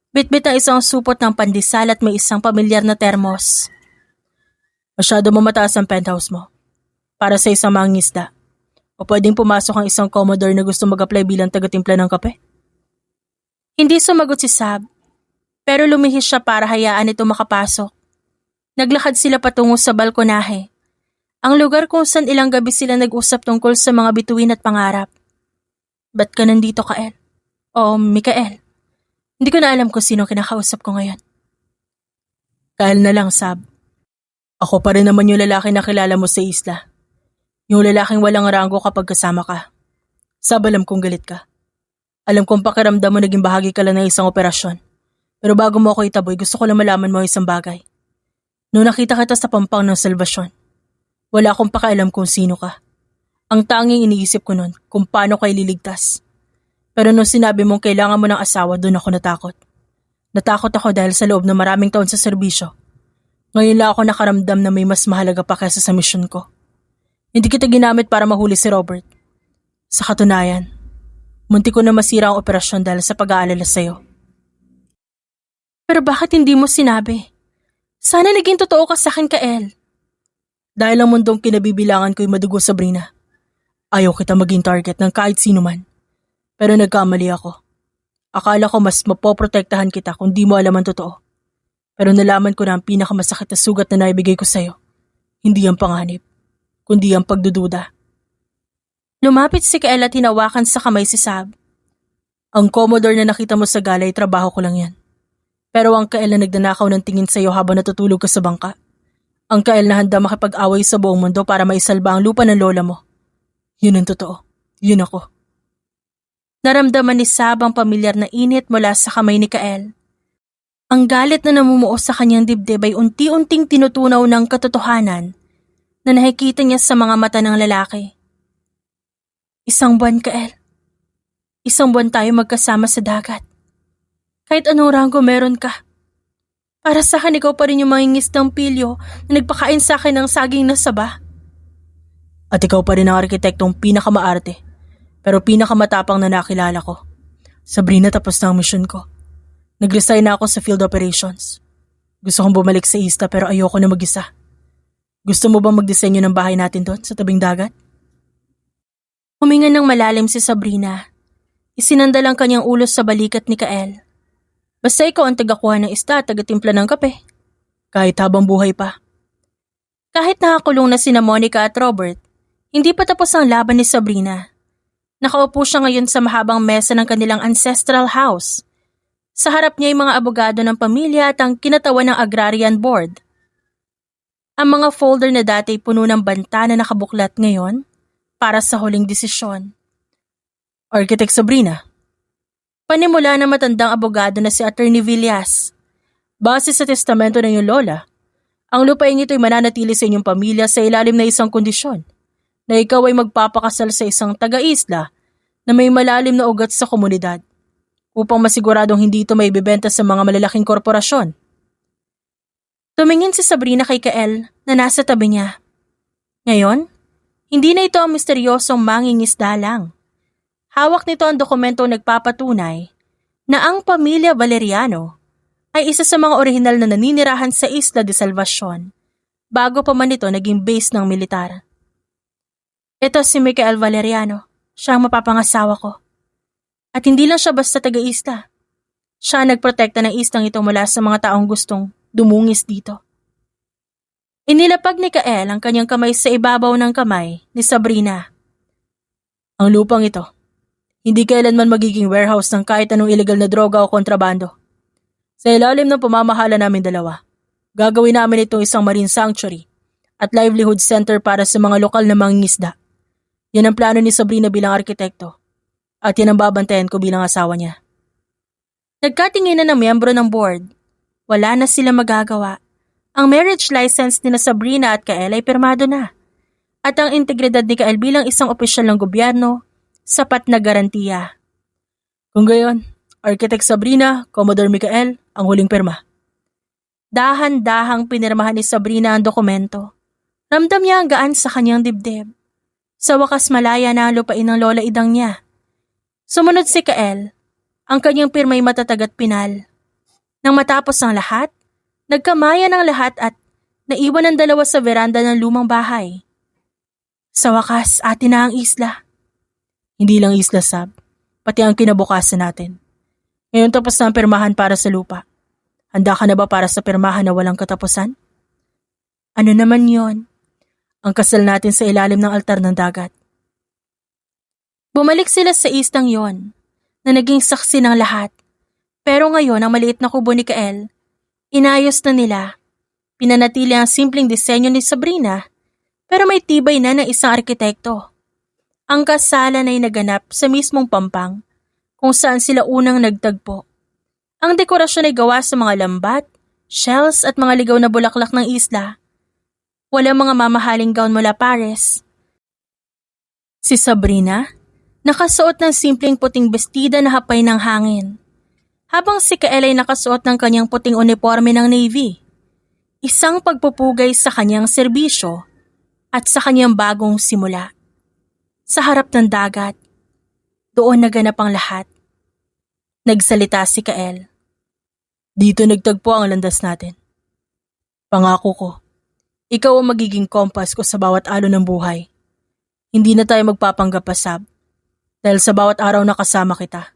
[SPEAKER 1] Bitbit ang isang supot ng pandesal at may isang pamilyar na termos.
[SPEAKER 2] Masyado mamataas ang penthouse mo. Para sa isang mangingisda. O pwedeng pumasok ang isang Commodore na gusto mag-apply bilang taga-timpla ng kape?
[SPEAKER 1] Hindi sumagot si Sab. Pero lumihis siya para hayaan ito makapasok. Naglakad sila patungo sa balkonahe, ang lugar kung saan ilang gabi sila nag-usap tungkol sa mga bituin at pangarap. Ba't ka nandito, Kael? O Mikael? Hindi ko na alam kung sino kinakausap ko ngayon.
[SPEAKER 2] Kael na lang, Sab. Ako pa rin naman yung lalaki na kilala mo sa isla. Yung lalaking walang ranggo kapag kasama ka. Sab, alam kong galit ka. Alam kong pakiramdam mo naging bahagi ka lang ng isang operasyon. Pero bago mo ako itaboy, gusto ko lang malaman mo isang bagay. Noong nakita kita sa pampang ng salvasyon, wala akong pakialam kung sino ka. Ang tanging iniisip ko noon kung paano ka ililigtas. Pero nung sinabi mong kailangan mo ng asawa, doon ako natakot. Natakot ako dahil sa loob ng maraming taon sa serbisyo. Ngayon lang ako nakaramdam na may mas mahalaga pa kaysa sa misyon ko. Hindi kita ginamit para mahuli si Robert. Sa katunayan, munti ko na masira ang operasyon dahil sa pag-aalala sa'yo.
[SPEAKER 1] Pero bakit hindi mo sinabi? Sana naging totoo ka sa akin, Kael.
[SPEAKER 2] Dahil ang mundong kinabibilangan ko'y madugo, Sabrina. Ayaw kita maging target ng kahit sino man. Pero nagkamali ako. Akala ko mas mapoprotektahan kita kung di mo alam ang totoo. Pero nalaman ko na ang pinakamasakit na sugat na naibigay ko sa'yo. Hindi ang panganib, kundi ang pagdududa.
[SPEAKER 1] Lumapit si Kael at hinawakan sa kamay si Sab.
[SPEAKER 2] Ang Commodore na nakita mo sa gala ay trabaho ko lang yan. Pero ang Kael na nagdanakaw ng tingin sa'yo habang natutulog ka sa bangka. Ang Kael na handa makipag-away sa buong mundo para maisalba ang lupa ng lola mo. Yun ang totoo. Yun ako.
[SPEAKER 1] Naramdaman ni Sab ang pamilyar na init mula sa kamay ni Kael. Ang galit na namumuo sa kanyang dibdib ay unti-unting tinutunaw ng katotohanan na nakikita niya sa mga mata ng lalaki. Isang buwan, Kael. Isang buwan tayo magkasama sa dagat. Kahit anong ranggo meron ka. Para sa akin, ikaw pa rin yung mangingis ng pilyo na nagpakain sa akin ng saging na saba.
[SPEAKER 2] At ikaw pa rin ang arkitektong pinakamaarte, pero pinakamatapang na nakilala ko. Sabrina, tapos na ang mission ko. Nag-resign na ako sa field operations. Gusto kong bumalik sa isla pero ayoko na mag-isa. Gusto mo bang magdisenyo ng bahay natin doon sa tabing dagat?
[SPEAKER 1] Huminga ng malalim si Sabrina. Isinandal ang kanyang ulo sa balikat ni Kael. Basta ikaw ang tagakuha ng isda at tagatimpla ng kape.
[SPEAKER 2] Kahit habang buhay pa.
[SPEAKER 1] Kahit nakakulong na sina Monica at Robert, hindi pa tapos ang laban ni Sabrina. Nakaupo siya ngayon sa mahabang mesa ng kanilang ancestral house. Sa harap niya ay mga abogado ng pamilya at ang kinatawan ng Agrarian Board. Ang mga folder na dati puno ng banta na nakabuklat ngayon para sa huling desisyon.
[SPEAKER 2] Architect Sabrina.
[SPEAKER 1] Panimula ng matandang abogado na si Attorney Villas.
[SPEAKER 2] Base sa testamento ng iyong lola, ang lupain ito ay mananatili sa inyong pamilya sa ilalim na isang kondisyon, na ikaw ay magpapakasal sa isang taga-isla na may malalim na ugat sa komunidad, upang masiguradong hindi ito may bibenta sa mga malalaking korporasyon.
[SPEAKER 1] Tumingin si Sabrina kay Kael na nasa tabi niya. Ngayon, hindi na ito ang misteryosong mangingisda lang. Hawak nito ang dokumentong nagpapatunay na ang pamilya Valeriano ay isa sa mga orihinal na naninirahan sa Isla de Salvacion bago pa man ito naging base ng militar. Ito si Mikael Valeriano, siya ang mapapangasawa ko. At hindi lang siya basta taga-isla. Siya nagprotekta ng islang ito mula sa mga taong gustong dumungis dito. Inilapag ni Kael ang kanyang kamay sa ibabaw ng kamay ni Sabrina.
[SPEAKER 2] Ang lupang ito, hindi kailanman magiging warehouse ng kahit anong illegal na droga o kontrabando. Sa ilalim ng pamamahala namin dalawa, gagawin namin itong isang marine sanctuary at livelihood center para sa mga lokal na mangingisda. Yan ang plano ni Sabrina bilang arkitekto at yan ang babantayan ko bilang asawa niya.
[SPEAKER 1] Nagkatingin na ng miyembro ng board. Wala na sila magagawa. Ang marriage license ni Sabrina at Kael ay pirmado na. At ang integridad ni Kael bilang isang opisyal ng gobyerno, sapat na garantiya.
[SPEAKER 2] Kung gayon, Architect Sabrina, Commodore Mikael, ang huling pirma.
[SPEAKER 1] Dahan-dahang pinirmahan ni Sabrina ang dokumento. Ramdam niya ang gaan sa kanyang dibdib. Sa wakas malaya na ang lupain ng lola idang niya. Sumunod si Kael. Ang kanyang pirma'y matatag at pinal. Nang matapos ang lahat, nagkamayan ang lahat at naiwan ang dalawa sa veranda ng lumang bahay. Sa wakas, atin na ang isla.
[SPEAKER 2] Hindi lang isla, Sab, pati ang kinabukasan natin. Ngayon tapos na ang pirmahan para sa lupa. Handa ka na ba para sa pirmahan na walang katapusan?
[SPEAKER 1] Ano naman yon?
[SPEAKER 2] Ang kasal natin sa ilalim ng altar ng dagat.
[SPEAKER 1] Bumalik sila sa istang yon, na naging saksi ng lahat. Pero ngayon ang maliit na kubo ni Kael, inayos na nila. Pinanatili ang simpleng disenyo ni Sabrina, pero may tibay na ng isang arkitekto. Ang kasalan ay naganap sa mismong Pampang, kung saan sila unang nagtagpo. Ang dekorasyon ay gawa sa mga lambat, shells at mga ligaw na bulaklak ng isla. Walang mga mamahaling gown mula Paris. Si Sabrina, nakasuot ng simpleng puting bestida na hapay ng hangin, habang si Kael ay nakasuot ng kanyang puting uniforme ng Navy. Isang pagpupugay sa kanyang serbisyo at sa kanyang bagong simula. Sa harap ng dagat, doon naganap ang lahat. Nagsalita si Kael.
[SPEAKER 2] Dito nagtagpo ang landas natin. Pangako ko, ikaw ang magiging kompas ko sa bawat alon ng buhay. Hindi na tayo magpapanggap pa, Sab. Dahil sa bawat araw na kasama kita,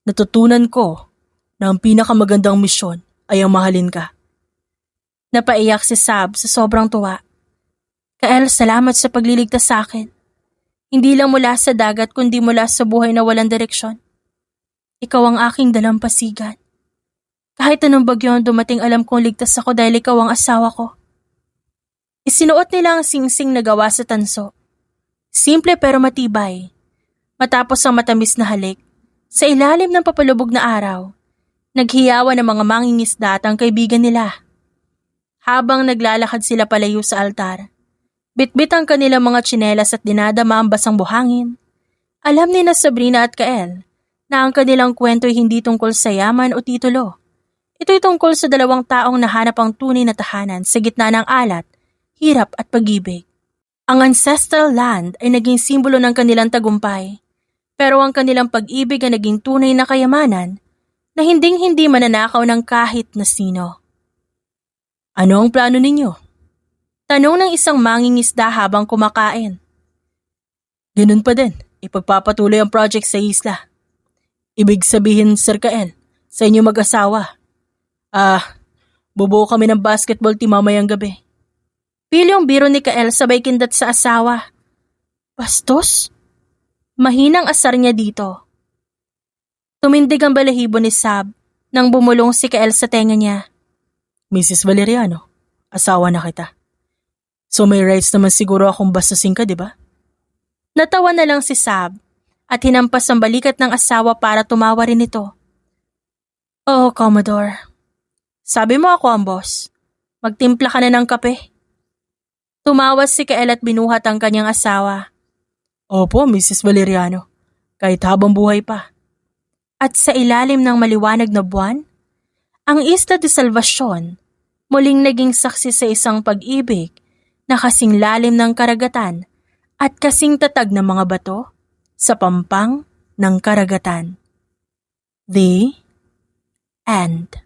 [SPEAKER 2] natutunan ko na ang pinakamagandang misyon ay ang mahalin ka.
[SPEAKER 1] Napaiyak si Sab sa sobrang tuwa. Kael, salamat sa pagliligtas sa akin. Hindi lang mula sa dagat kundi mula sa buhay na walang direksyon. Ikaw ang aking dalampasigan. Kahit anong bagyo ang dumating, alam kong ligtas ako dahil ikaw ang asawa ko. Isinuot nila ang singsing na gawa sa tanso. Simple pero matibay. Matapos ang matamis na halik, sa ilalim ng papalubog na araw, naghiyawan ng mga mangingisda at ang kaibigan nila. Habang naglalakad sila palayo sa altar, bitbit ang kanilang mga tsinelas at dinadama ang basang buhangin. Alam ni na Sabrina at Kael na ang kanilang kwento ay hindi tungkol sa yaman o titulo. Ito'y tungkol sa dalawang taong nahanap ang tunay na tahanan sa gitna ng alat, hirap at pag-ibig. Ang ancestral land ay naging simbolo ng kanilang tagumpay, pero ang kanilang pag-ibig ay naging tunay na kayamanan na hinding-hindi mananakaw ng kahit na sino.
[SPEAKER 2] Ano ang plano ninyo?
[SPEAKER 1] Tanong ng isang mangingisda habang kumakain.
[SPEAKER 2] Ganun pa din, ipagpapatuloy ang project sa isla. Ibig sabihin, Sir Kael, sa inyo mag-asawa. Bubuo kami ng basketball team mamayang gabi.
[SPEAKER 1] Pilyong biro ni Kael sabay kindat sa asawa. Bastos? Mahinang asar niya dito. Tumindig ang balahibo ni Sab nang bumulong si Kael sa tenga niya.
[SPEAKER 2] Mrs. Valeriano, asawa na kita. So may rights naman siguro akong bastusin ka, di ba?
[SPEAKER 1] Natawa na lang si Sab at hinampas ang balikat ng asawa para tumawa rin ito. Oh, Commodore. Sabi mo ako ang boss. Magtimpla ka na ng kape. Tumawas si Kael at binuhat ang kanyang asawa.
[SPEAKER 2] Opo, Mrs. Valeriano. Kahit habang buhay pa.
[SPEAKER 1] At sa ilalim ng maliwanag na buwan, ang Isla de Salvacion muling naging saksi sa isang pag-ibig na kasing lalim ng karagatan at kasing tatag ng mga bato sa pampang ng karagatan. The End.